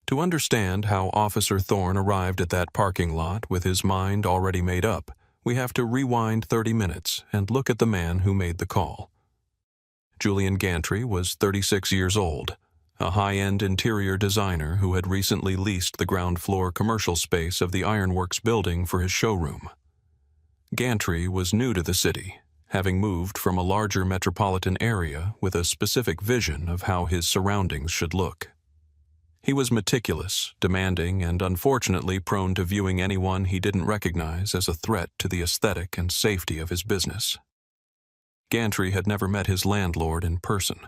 To understand how Officer Thorne arrived at that parking lot with his mind already made up, we have to rewind 30 minutes and look at the man who made the call. Julian Gantry was 36 years old, a high-end interior designer who had recently leased the ground-floor commercial space of the Ironworks building for his showroom. Gantry was new to the city, having moved from a larger metropolitan area with a specific vision of how his surroundings should look. He was meticulous, demanding, and unfortunately prone to viewing anyone he didn't recognize as a threat to the aesthetic and safety of his business. Gantry had never met his landlord in person.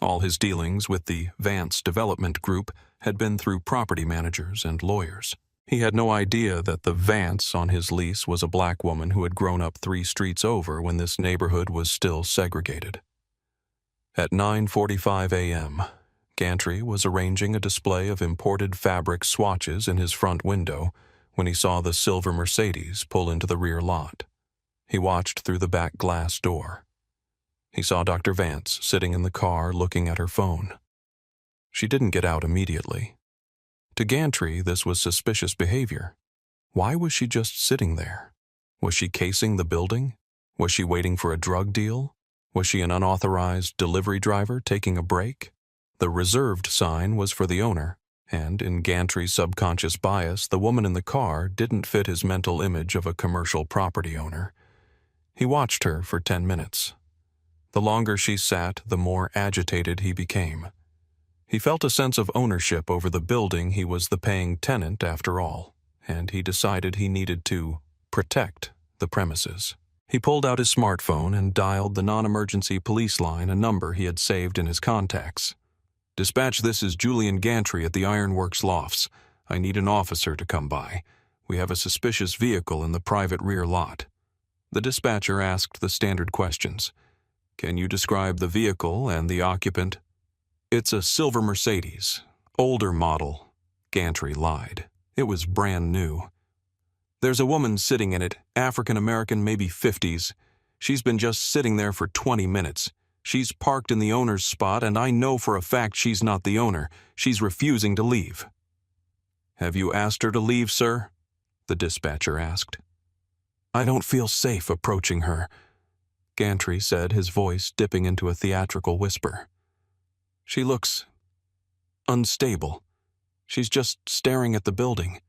All his dealings with the Vance Development Group had been through property managers and lawyers. He had no idea that the Vance on his lease was a black woman who had grown up 3 streets over when this neighborhood was still segregated. At 9:45 a.m., Gantry was arranging a display of imported fabric swatches in his front window when he saw the silver Mercedes pull into the rear lot. He watched through the back glass door. He saw Dr. Vance sitting in the car looking at her phone. She didn't get out immediately. To Gantry, this was suspicious behavior. Why was she just sitting there? Was she casing the building? Was she waiting for a drug deal? Was she an unauthorized delivery driver taking a break? The reserved sign was for the owner, and in Gantry's subconscious bias, the woman in the car didn't fit his mental image of a commercial property owner. He watched her for 10 minutes. The longer she sat, the more agitated he became. He felt a sense of ownership over the building. He was the paying tenant after all, and he decided he needed to protect the premises. He pulled out his smartphone and dialed the non-emergency police line, a number he had saved in his contacts. "Dispatch, this is Julian Gantry at the Ironworks lofts. I need an officer to come by. We have a suspicious vehicle in the private rear lot." The dispatcher asked the standard questions. "Can you describe the vehicle and the occupant?" "It's a silver Mercedes. Older model." Gantry lied. It was brand new. "There's a woman sitting in it, African-American, maybe 50s. She's been just sitting there for 20 minutes. She's parked in the owner's spot, and I know for a fact she's not the owner. She's refusing to leave." "Have you asked her to leave, sir?" the dispatcher asked. "I don't feel safe approaching her," Gantry said, his voice dipping into a theatrical whisper. "She looks unstable. She's just staring at the building.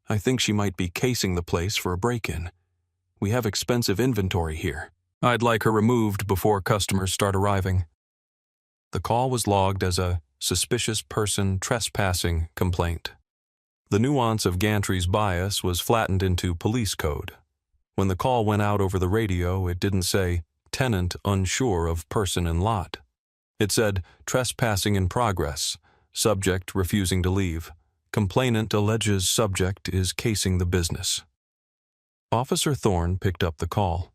I think she might be casing the place for a break-in. We have expensive inventory here. I'd like her removed before customers start arriving." The call was logged as a suspicious person trespassing complaint. The nuance of Gantry's bias was flattened into police code. When the call went out over the radio, it didn't say, "tenant unsure of person in lot." It said, "trespassing in progress, subject refusing to leave. Complainant alleges subject is casing the business." Officer Thorne picked up the call.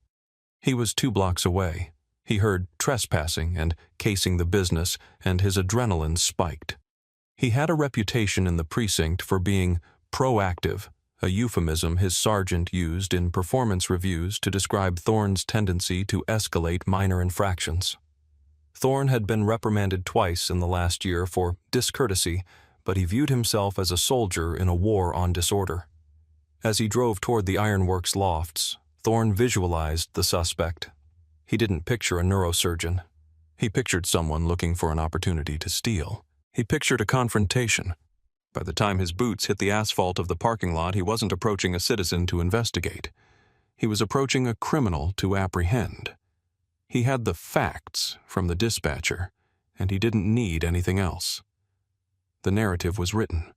He was 2 blocks away. He heard trespassing and casing the business, and his adrenaline spiked. He had a reputation in the precinct for being proactive, a euphemism his sergeant used in performance reviews to describe Thorne's tendency to escalate minor infractions. Thorne had been reprimanded twice in the last year for discourtesy, but he viewed himself as a soldier in a war on disorder. As he drove toward the ironworks lofts, Thorne visualized the suspect. He didn't picture a neurosurgeon. He pictured someone looking for an opportunity to steal. He pictured a confrontation. By the time his boots hit the asphalt of the parking lot, he wasn't approaching a citizen to investigate. He was approaching a criminal to apprehend. He had the facts from the dispatcher, and he didn't need anything else. The narrative was written.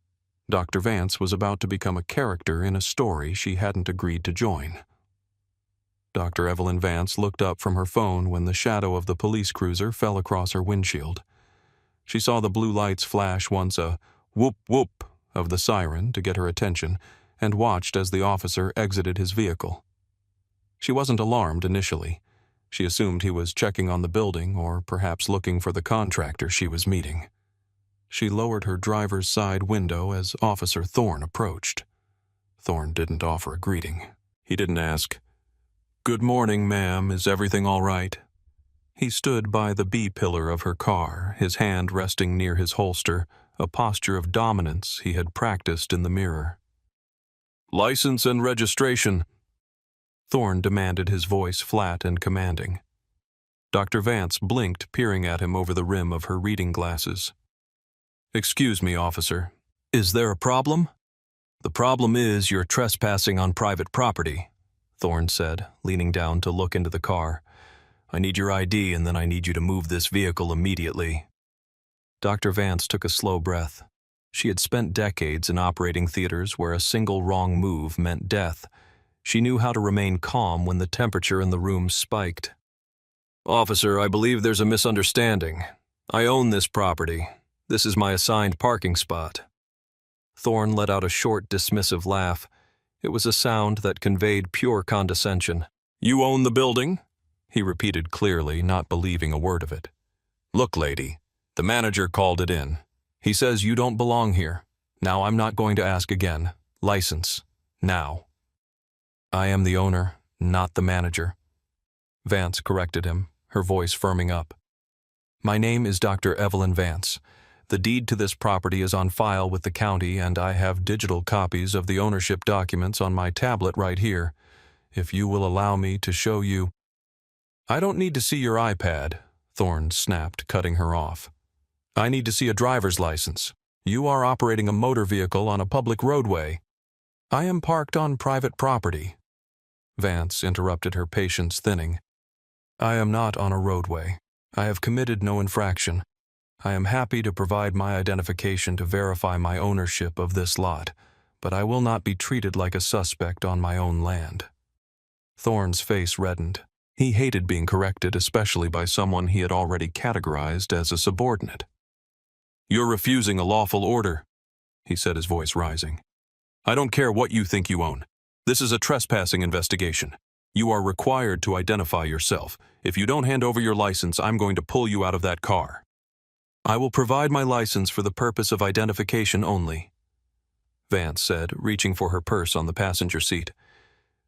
Dr. Vance was about to become a character in a story she hadn't agreed to join. Dr. Evelyn Vance looked up from her phone when the shadow of the police cruiser fell across her windshield. She saw the blue lights flash once, a whoop whoop of the siren to get her attention, and watched as the officer exited his vehicle. She wasn't alarmed initially. She assumed he was checking on the building or perhaps looking for the contractor she was meeting. She lowered her driver's side window as Officer Thorne approached. Thorne didn't offer a greeting. He didn't ask, "Good morning, ma'am. Is everything all right?" He stood by the B-pillar of her car, his hand resting near his holster, a posture of dominance he had practiced in the mirror. "License and registration," Thorne demanded, his voice flat and commanding. Dr. Vance blinked, peering at him over the rim of her reading glasses. "Excuse me, officer. Is there a problem?" "The problem is you're trespassing on private property," Thorne said, leaning down to look into the car. "I need your ID, and then I need you to move this vehicle immediately." Dr. Vance took a slow breath. She had spent decades in operating theaters where a single wrong move meant death. She knew how to remain calm when the temperature in the room spiked. "Officer, I believe there's a misunderstanding. I own this property. This is my assigned parking spot." Thorne let out a short, dismissive laugh. It was a sound that conveyed pure condescension. "You own the building?" he repeated clearly, not believing a word of it. "Look, lady, the manager called it in. He says you don't belong here. Now I'm not going to ask again. License. Now." "I am the owner, not the manager." Vance corrected him, her voice firming up. "My name is Dr. Evelyn Vance. The deed to this property is on file with the county, and I have digital copies of the ownership documents on my tablet right here. If you will allow me to show you—" "I don't need to see your iPad," Thorne snapped, cutting her off. "I need to see a driver's license. You are operating a motor vehicle on a public roadway." "I am parked on private property." Vance interrupted, her patience thinning. "I am not on a roadway. I have committed no infraction. I am happy to provide my identification to verify my ownership of this lot, but I will not be treated like a suspect on my own land." Thorne's face reddened. He hated being corrected, especially by someone he had already categorized as a subordinate. "You're refusing a lawful order," he said, his voice rising. "I don't care what you think you own. This is a trespassing investigation. You are required to identify yourself. If you don't hand over your license, I'm going to pull you out of that car." "I will provide my license for the purpose of identification only," Vance said, reaching for her purse on the passenger seat.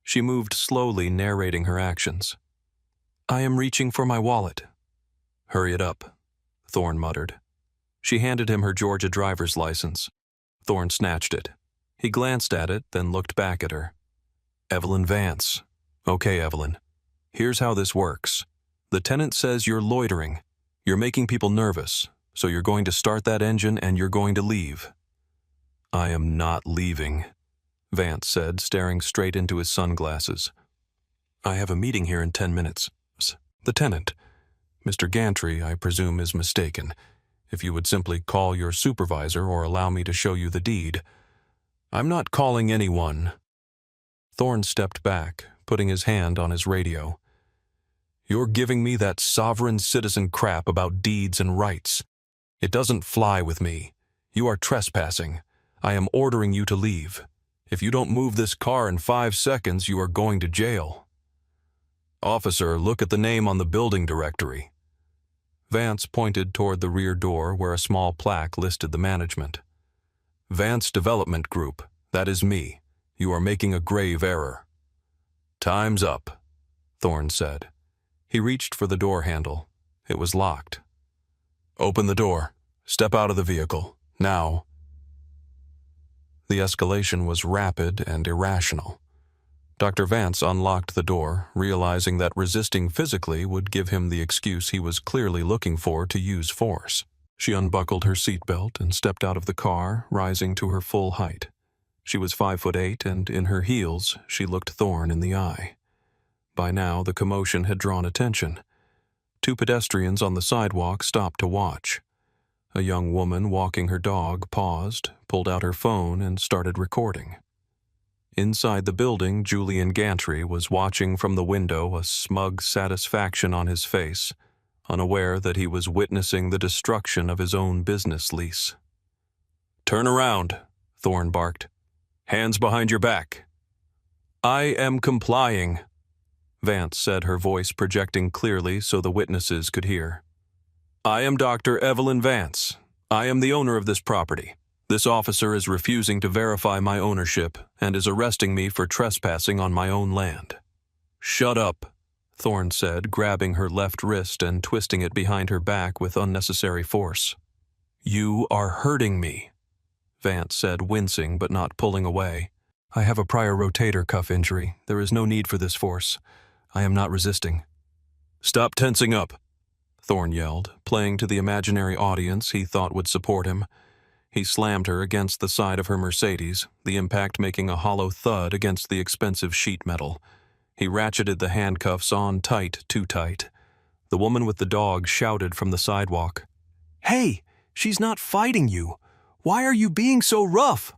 She moved slowly, narrating her actions. "I am reaching for my wallet." "Hurry it up," Thorne muttered. She handed him her Georgia driver's license. Thorne snatched it. He glanced at it, then looked back at her. "Evelyn Vance. Okay, Evelyn. Here's how this works. The tenant says you're loitering. You're making people nervous. So you're going to start that engine and you're going to leave." "I am not leaving," Vance said, staring straight into his sunglasses. "I have a meeting here in 10 minutes. The tenant, Mr. Gantry, I presume, is mistaken. If you would simply call your supervisor or allow me to show you the deed." "I'm not calling anyone." Thorne stepped back, putting his hand on his radio. "You're giving me that sovereign citizen crap about deeds and rights. It doesn't fly with me. You are trespassing. I am ordering you to leave. If you don't move this car in 5 seconds, you are going to jail." "Officer, look at the name on the building directory." Vance pointed toward the rear door where a small plaque listed the management. "Vance Development Group. That is me. You are making a grave error." "Time's up," Thorne said. He reached for the door handle. It was locked. "Open the door. Step out of the vehicle. Now." The escalation was rapid and irrational. Dr. Vance unlocked the door, realizing that resisting physically would give him the excuse he was clearly looking for to use force. She unbuckled her seatbelt and stepped out of the car, rising to her full height. She was 5'8", and in her heels, she looked Thorne in the eye. By now, the commotion had drawn attention. 2 pedestrians on the sidewalk stopped to watch. A young woman walking her dog paused, pulled out her phone, and started recording. Inside the building, Julian Gantry was watching from the window, a smug satisfaction on his face, unaware that he was witnessing the destruction of his own business lease. "Turn around," Thorne barked. "Hands behind your back." "I am complying," Vance said, her voice projecting clearly so the witnesses could hear. "I am Dr. Evelyn Vance. I am the owner of this property. This officer is refusing to verify my ownership and is arresting me for trespassing on my own land." "Shut up," Thorne said, grabbing her left wrist and twisting it behind her back with unnecessary force. "You are hurting me," Vance said, wincing but not pulling away. "I have a prior rotator cuff injury. There is no need for this force. I am not resisting." "Stop tensing up," Thorne yelled, playing to the imaginary audience he thought would support him. He slammed her against the side of her Mercedes, the impact making a hollow thud against the expensive sheet metal. He ratcheted the handcuffs on tight, too tight. The woman with the dog shouted from the sidewalk, "Hey, she's not fighting you. Why are you being so rough?"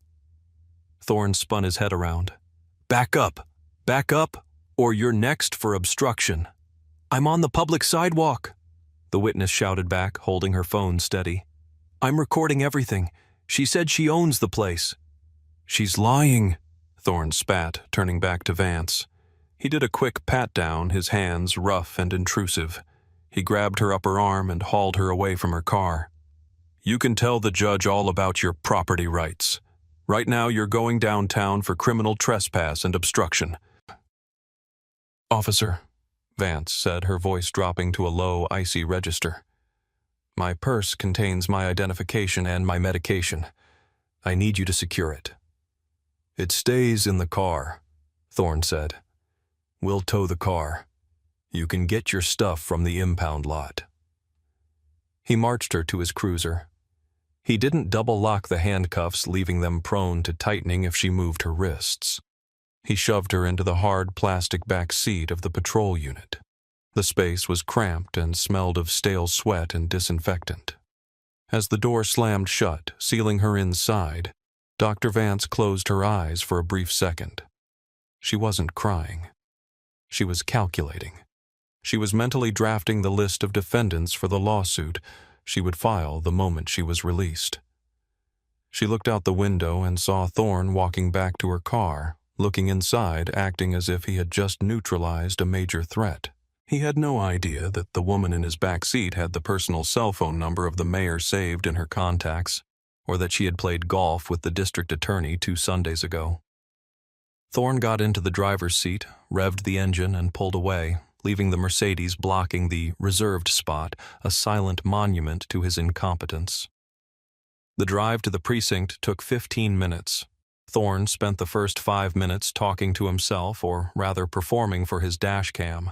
Thorne spun his head around. Back up, or you're next for obstruction." "I'm on the public sidewalk," the witness shouted back, holding her phone steady. "I'm recording everything. She said she owns the place." "She's lying," Thorne spat, turning back to Vance. He did a quick pat-down, his hands rough and intrusive. He grabbed her upper arm and hauled her away from her car. "You can tell the judge all about your property rights. Right now you're going downtown for criminal trespass and obstruction." "Officer," Vance said, her voice dropping to a low, icy register. "My purse contains my identification and my medication. I need you to secure it." "It stays in the car," Thorne said. "We'll tow the car. You can get your stuff from the impound lot." He marched her to his cruiser. He didn't double-lock the handcuffs, leaving them prone to tightening if she moved her wrists. He shoved her into the hard plastic back seat of the patrol unit. The space was cramped and smelled of stale sweat and disinfectant. As the door slammed shut, sealing her inside, Dr. Vance closed her eyes for a brief second. She wasn't crying. She was calculating. She was mentally drafting the list of defendants for the lawsuit she would file the moment she was released. She looked out the window and saw Thorne walking back to her car, looking inside, acting as if he had just neutralized a major threat. He had no idea that the woman in his back seat had the personal cell phone number of the mayor saved in her contacts, or that she had played golf with the district attorney 2 Sundays ago. Thorne got into the driver's seat, revved the engine, and pulled away, leaving the Mercedes blocking the reserved spot, a silent monument to his incompetence. The drive to the precinct took 15 minutes. Thorne spent the first 5 minutes talking to himself, or rather performing for his dash cam.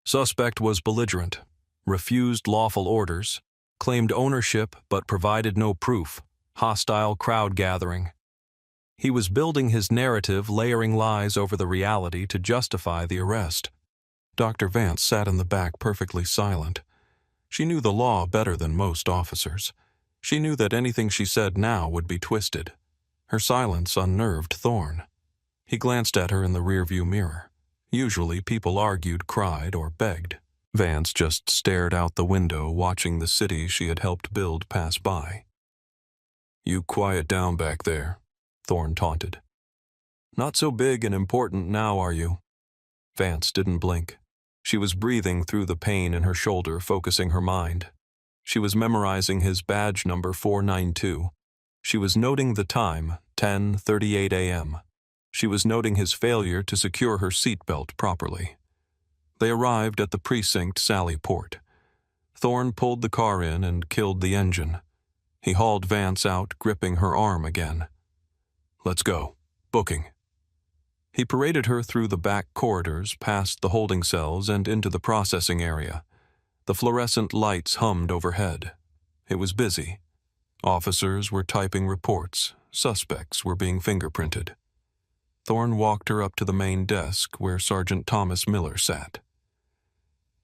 Suspect was belligerent, refused lawful orders, claimed ownership but provided no proof, hostile crowd gathering. He was building his narrative, layering lies over the reality to justify the arrest. Dr. Vance sat in the back perfectly silent. She knew the law better than most officers. She knew that anything she said now would be twisted. Her silence unnerved Thorne. He glanced at her in the rearview mirror. Usually people argued, cried, or begged. Vance just stared out the window, watching the city she had helped build pass by. "You quiet down back there," Thorne taunted. "Not so big and important now, are you?" Vance didn't blink. She was breathing through the pain in her shoulder, focusing her mind. She was memorizing his badge number 492. She was noting the time, 10:38 a.m. She was noting his failure to secure her seatbelt properly. They arrived at the precinct sally port. Thorne pulled the car in and killed the engine. He hauled Vance out, gripping her arm again. "Let's go. Booking." He paraded her through the back corridors, past the holding cells, and into the processing area. The fluorescent lights hummed overhead. It was busy. Officers were typing reports. Suspects were being fingerprinted. Thorne walked her up to the main desk where Sergeant Thomas Miller sat.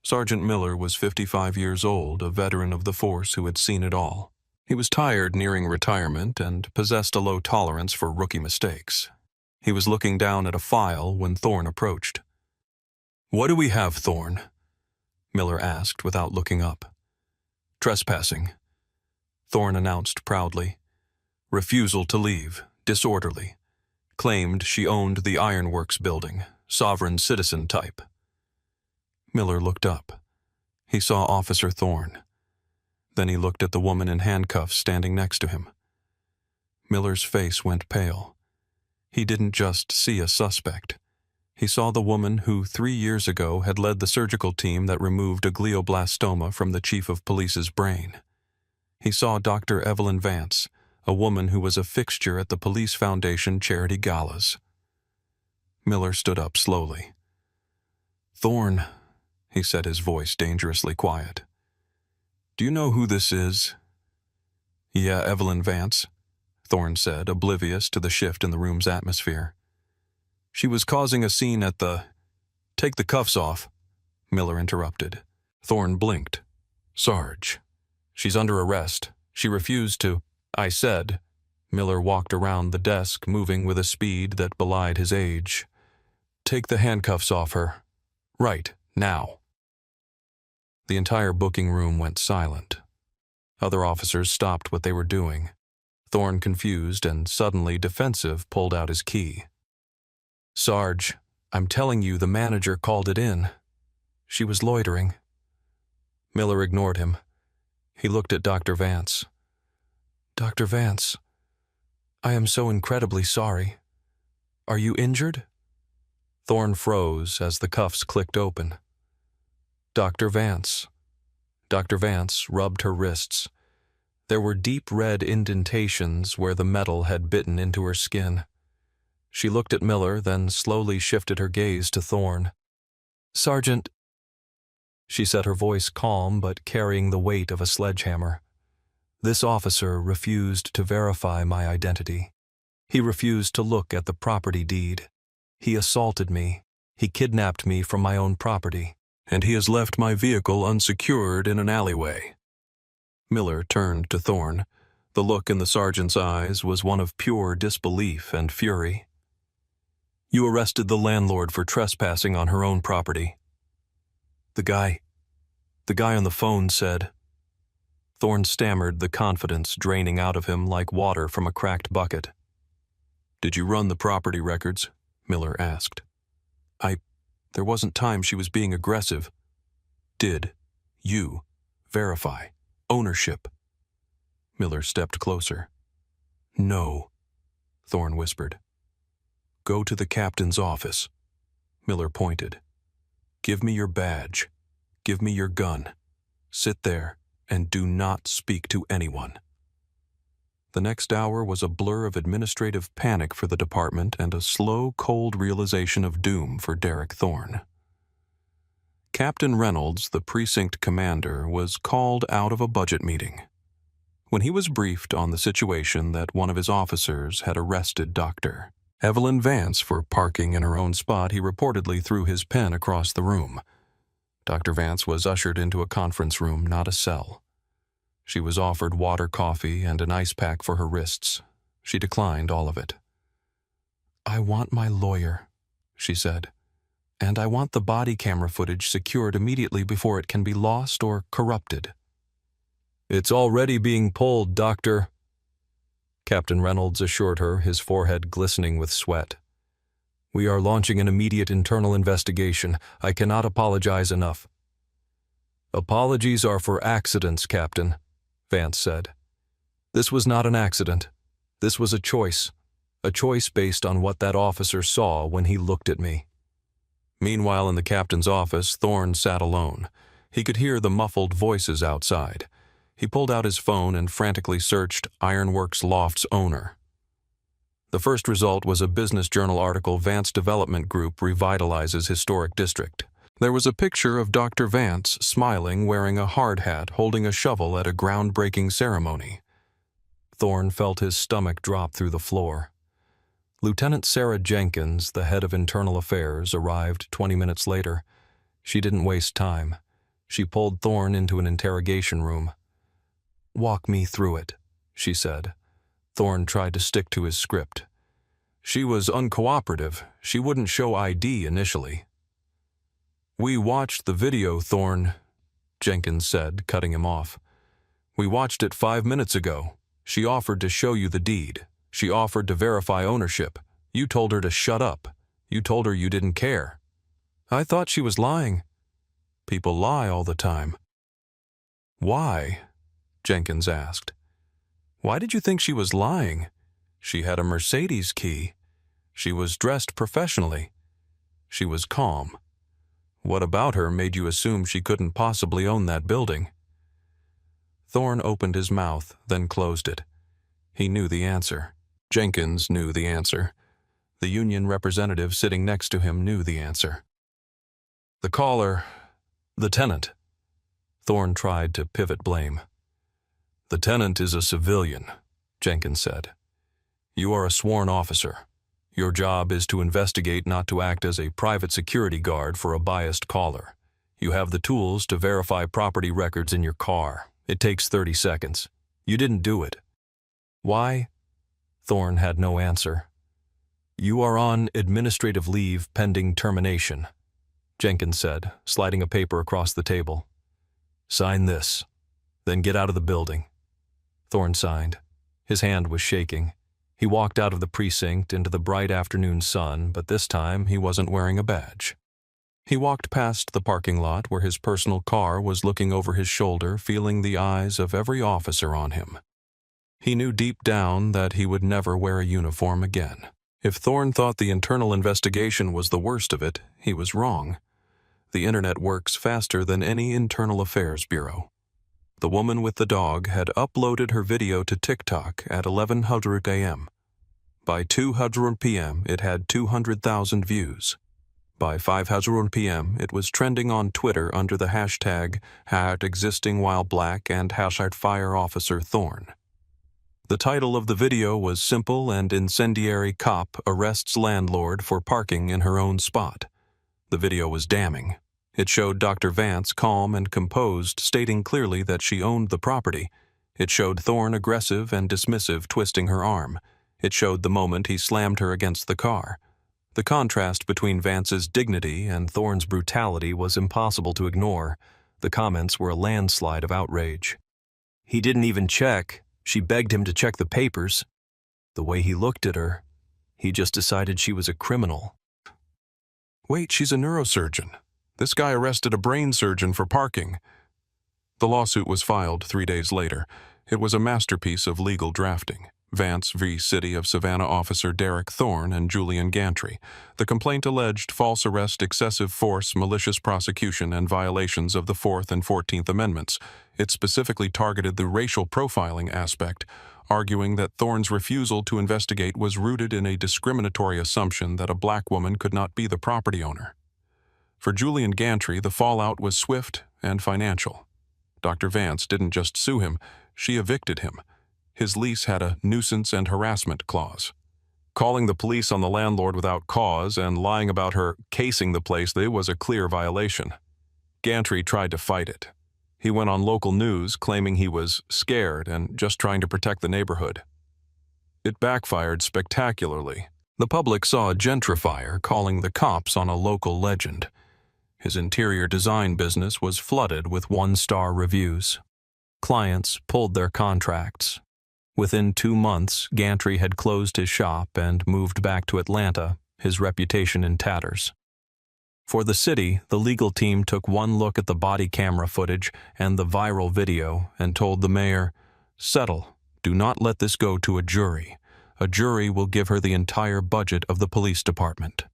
Sergeant Miller was 55 years old, a veteran of the force who had seen it all. He was tired, nearing retirement, and possessed a low tolerance for rookie mistakes. He was looking down at a file when Thorne approached. "What do we have, Thorne?" Miller asked without looking up. "Trespassing," Thorne announced proudly. "Refusal to leave, disorderly. Claimed she owned the ironworks building, sovereign citizen type." Miller looked up. He saw Officer Thorne. Then he looked at the woman in handcuffs standing next to him. Miller's face went pale. He didn't just see a suspect. He saw the woman who 3 years ago had led the surgical team that removed a glioblastoma from the chief of police's brain. He saw Dr. Evelyn Vance, a woman who was a fixture at the Police Foundation charity galas. Miller stood up slowly. "Thorne," he said, his voice dangerously quiet. "Do you know who this is?" "Yeah, Evelyn Vance," Thorne said, oblivious to the shift in the room's atmosphere. "She was causing a scene at the—" "Take the cuffs off," Miller interrupted. Thorne blinked. "Sarge, she's under arrest. She refused to—" "I said." Miller walked around the desk, moving with a speed that belied his age. "Take the handcuffs off her. Right, now." The entire booking room went silent. Other officers stopped what they were doing. Thorne, confused and suddenly defensive, pulled out his key. "Sarge, I'm telling you, the manager called it in. She was loitering." Miller ignored him. He looked at Dr. Vance. "Dr. Vance, I am so incredibly sorry. Are you injured?" Thorne froze as the cuffs clicked open. "Dr. Vance." Dr. Vance rubbed her wrists. There were deep red indentations where the metal had bitten into her skin. She looked at Miller, then slowly shifted her gaze to Thorne. "Sergeant," she said, her voice calm but carrying the weight of a sledgehammer. "This officer refused to verify my identity. He refused to look at the property deed. He assaulted me. He kidnapped me from my own property. And he has left my vehicle unsecured in an alleyway." Miller turned to Thorne. The look in the sergeant's eyes was one of pure disbelief and fury. "You arrested the landlord for trespassing on her own property." The guy on the phone said." Thorne stammered, the confidence draining out of him like water from a cracked bucket. "Did you run the property records?" Miller asked. There wasn't time. She was being aggressive." "Did you verify ownership?" Miller stepped closer. "No," Thorne whispered. "Go to the captain's office." Miller pointed. "Give me your badge. Give me your gun. Sit there and do not speak to anyone." The next hour was a blur of administrative panic for the department and a slow, cold realization of doom for Derek Thorne. Captain Reynolds, the precinct commander, was called out of a budget meeting. When he was briefed on the situation that one of his officers had arrested Dr. Evelyn Vance for parking in her own spot, he reportedly threw his pen across the room. Dr. Vance was ushered into a conference room, not a cell. She was offered water, coffee, and an ice pack for her wrists. She declined all of it. "I want my lawyer," she said, "and I want the body camera footage secured immediately before it can be lost or corrupted." "It's already being pulled, Doctor," Captain Reynolds assured her, his forehead glistening with sweat. "We are launching an immediate internal investigation. I cannot apologize enough." "Apologies are for accidents, Captain," Vance said. "This was not an accident. This was a choice based on what that officer saw when he looked at me." Meanwhile, in the captain's office, Thorne sat alone. He could hear the muffled voices outside. He pulled out his phone and frantically searched Ironworks Loft's owner. The first result was a Business Journal article: Vance Development Group revitalizes historic district. There was a picture of Dr. Vance smiling, wearing a hard hat, holding a shovel at a groundbreaking ceremony. Thorne felt his stomach drop through the floor. Lieutenant Sarah Jenkins, the head of Internal Affairs, arrived 20 minutes later. She didn't waste time. She pulled Thorne into an interrogation room. "Walk me through it," she said. Thorne tried to stick to his script. She was uncooperative. She wouldn't show ID initially. "We watched the video, Thorne," Jenkins said, cutting him off. "We watched it 5 minutes ago. She offered to show you the deed. She offered to verify ownership. You told her to shut up. You told her you didn't care." "I thought she was lying." "People lie all the time." "Why?" Jenkins asked. "Why did you think she was lying? She had a Mercedes key. She was dressed professionally. She was calm. What about her made you assume she couldn't possibly own that building?" Thorne opened his mouth, then closed it. He knew the answer. Jenkins knew the answer. The union representative sitting next to him knew the answer. "The caller, the tenant." Thorne tried to pivot blame. "The tenant is a civilian," Jenkins said. "You are a sworn officer. Your job is to investigate, not to act as a private security guard for a biased caller. You have the tools to verify property records in your car. It takes 30 seconds. You didn't do it." "Why?" Thorne had no answer. "You are on administrative leave pending termination," Jenkins said, sliding a paper across the table. "Sign this, then get out of the building." Thorne signed. His hand was shaking. He walked out of the precinct into the bright afternoon sun, but this time he wasn't wearing a badge. He walked past the parking lot where his personal car was, looking over his shoulder, feeling the eyes of every officer on him. He knew deep down that he would never wear a uniform again. If Thorne thought the internal investigation was the worst of it, he was wrong. The internet works faster than any internal affairs bureau. The woman with the dog had uploaded her video to TikTok at 1100 a.m. By 200 p.m., it had 200,000 views. By 500 p.m., it was trending on Twitter under the hashtag #existingwhileblack and #fireofficerthorne. The title of the video was simple and incendiary: "Cop arrests landlord for parking in her own spot." The video was damning. It showed Dr. Vance calm and composed, stating clearly that she owned the property. It showed Thorne aggressive and dismissive, twisting her arm. It showed the moment he slammed her against the car. The contrast between Vance's dignity and Thorne's brutality was impossible to ignore. The comments were a landslide of outrage. "He didn't even check. She begged him to check the papers." The way he looked at her, he just decided she was a criminal. "Wait, she's a neurosurgeon. This guy arrested a brain surgeon for parking." The lawsuit was filed 3 days later. It was a masterpiece of legal drafting. Vance v. City of Savannah officer Derek Thorne and Julian Gantry. The complaint alleged false arrest, excessive force, malicious prosecution, and violations of the 4th and 14th Amendments. It specifically targeted the racial profiling aspect, arguing that Thorne's refusal to investigate was rooted in a discriminatory assumption that a black woman could not be the property owner. For Julian Gantry, the fallout was swift and financial. Dr. Vance didn't just sue him, she evicted him. His lease had a nuisance and harassment clause. Calling the police on the landlord without cause and lying about her casing the place was a clear violation. Gantry tried to fight it. He went on local news claiming he was scared and just trying to protect the neighborhood. It backfired spectacularly. The public saw a gentrifier calling the cops on a local legend. His interior design business was flooded with 1-star reviews. Clients pulled their contracts. Within 2 months, Gantry had closed his shop and moved back to Atlanta, his reputation in tatters. For the city, the legal team took one look at the body camera footage and the viral video and told the mayor, "Settle. Do not let this go to a jury. A jury will give her the entire budget of the police department."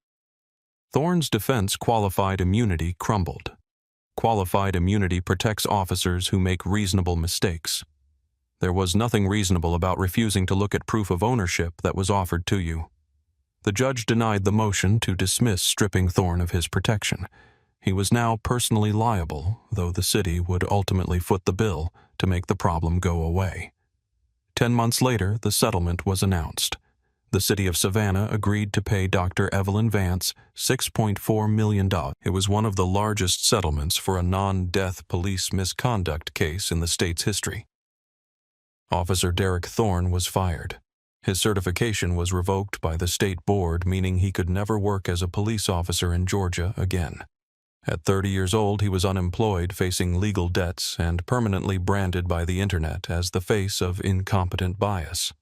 Thorne's defense qualified immunity crumbled. Qualified immunity protects officers who make reasonable mistakes. There was nothing reasonable about refusing to look at proof of ownership that was offered to you. The judge denied the motion to dismiss stripping Thorne of his protection. He was now personally liable, though the city would ultimately foot the bill to make the problem go away. 10 months later, the settlement was announced. The city of Savannah agreed to pay Dr. Evelyn Vance $6.4 million. It was one of the largest settlements for a non-death police misconduct case in the state's history. Officer Derek Thorne was fired. His certification was revoked by the state board, meaning he could never work as a police officer in Georgia again. At 30 years old, he was unemployed, facing legal debts, and permanently branded by the internet as the face of incompetent bias.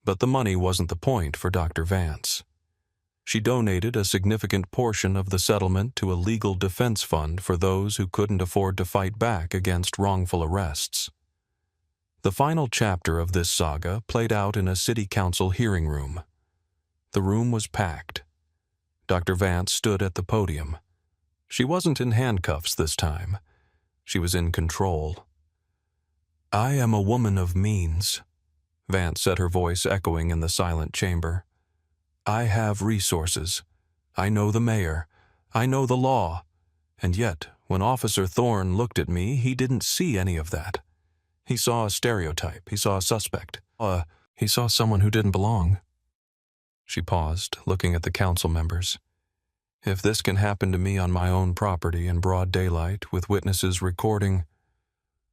But the money wasn't the point for Dr. Vance. She donated a significant portion of the settlement to a legal defense fund for those who couldn't afford to fight back against wrongful arrests. The final chapter of this saga played out in a city council hearing room. The room was packed. Dr. Vance stood at the podium. She wasn't in handcuffs this time. She was in control. "I am a woman of means," Vance said, her voice echoing in the silent chamber. "I have resources. I know the mayor. I know the law. And yet, when Officer Thorne looked at me, he didn't see any of that. He saw a stereotype. He saw a suspect. He saw someone who didn't belong." She paused, looking at the council members. "If this can happen to me on my own property in broad daylight with witnesses recording,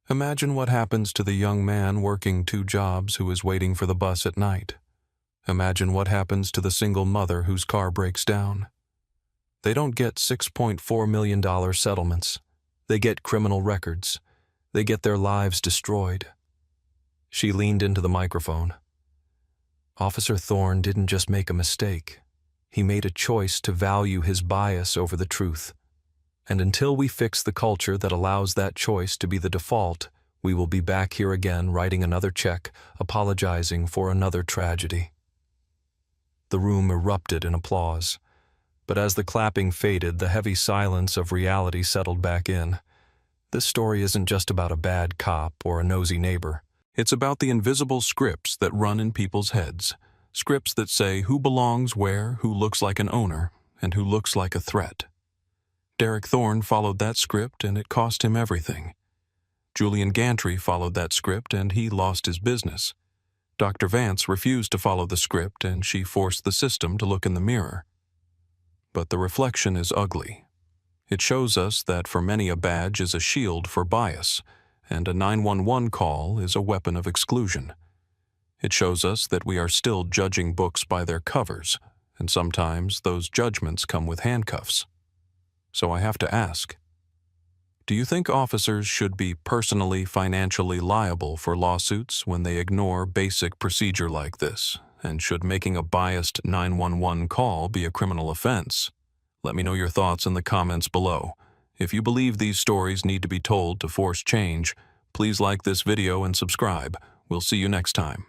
imagine what happens to the young man working 2 jobs who is waiting for the bus at night. Imagine what happens to the single mother whose car breaks down. They don't get $6.4 million settlements. They get criminal records. They get their lives destroyed." She leaned into the microphone. "Officer Thorne didn't just make a mistake. He made a choice to value his bias over the truth. And until we fix the culture that allows that choice to be the default, we will be back here again writing another check, apologizing for another tragedy." The room erupted in applause. But as the clapping faded, the heavy silence of reality settled back in. This story isn't just about a bad cop or a nosy neighbor. It's about the invisible scripts that run in people's heads. Scripts that say who belongs where, who looks like an owner, and who looks like a threat. Derek Thorne followed that script, and it cost him everything. Julian Gantry followed that script, and he lost his business. Dr. Vance refused to follow the script, and she forced the system to look in the mirror. But the reflection is ugly. It shows us that for many a badge is a shield for bias, and a 911 call is a weapon of exclusion. It shows us that we are still judging books by their covers, and sometimes those judgments come with handcuffs. So I have to ask, do you think officers should be personally, financially liable for lawsuits when they ignore basic procedure like this? And should making a biased 911 call be a criminal offense? Let me know your thoughts in the comments below. If you believe these stories need to be told to force change, please like this video and subscribe. We'll see you next time.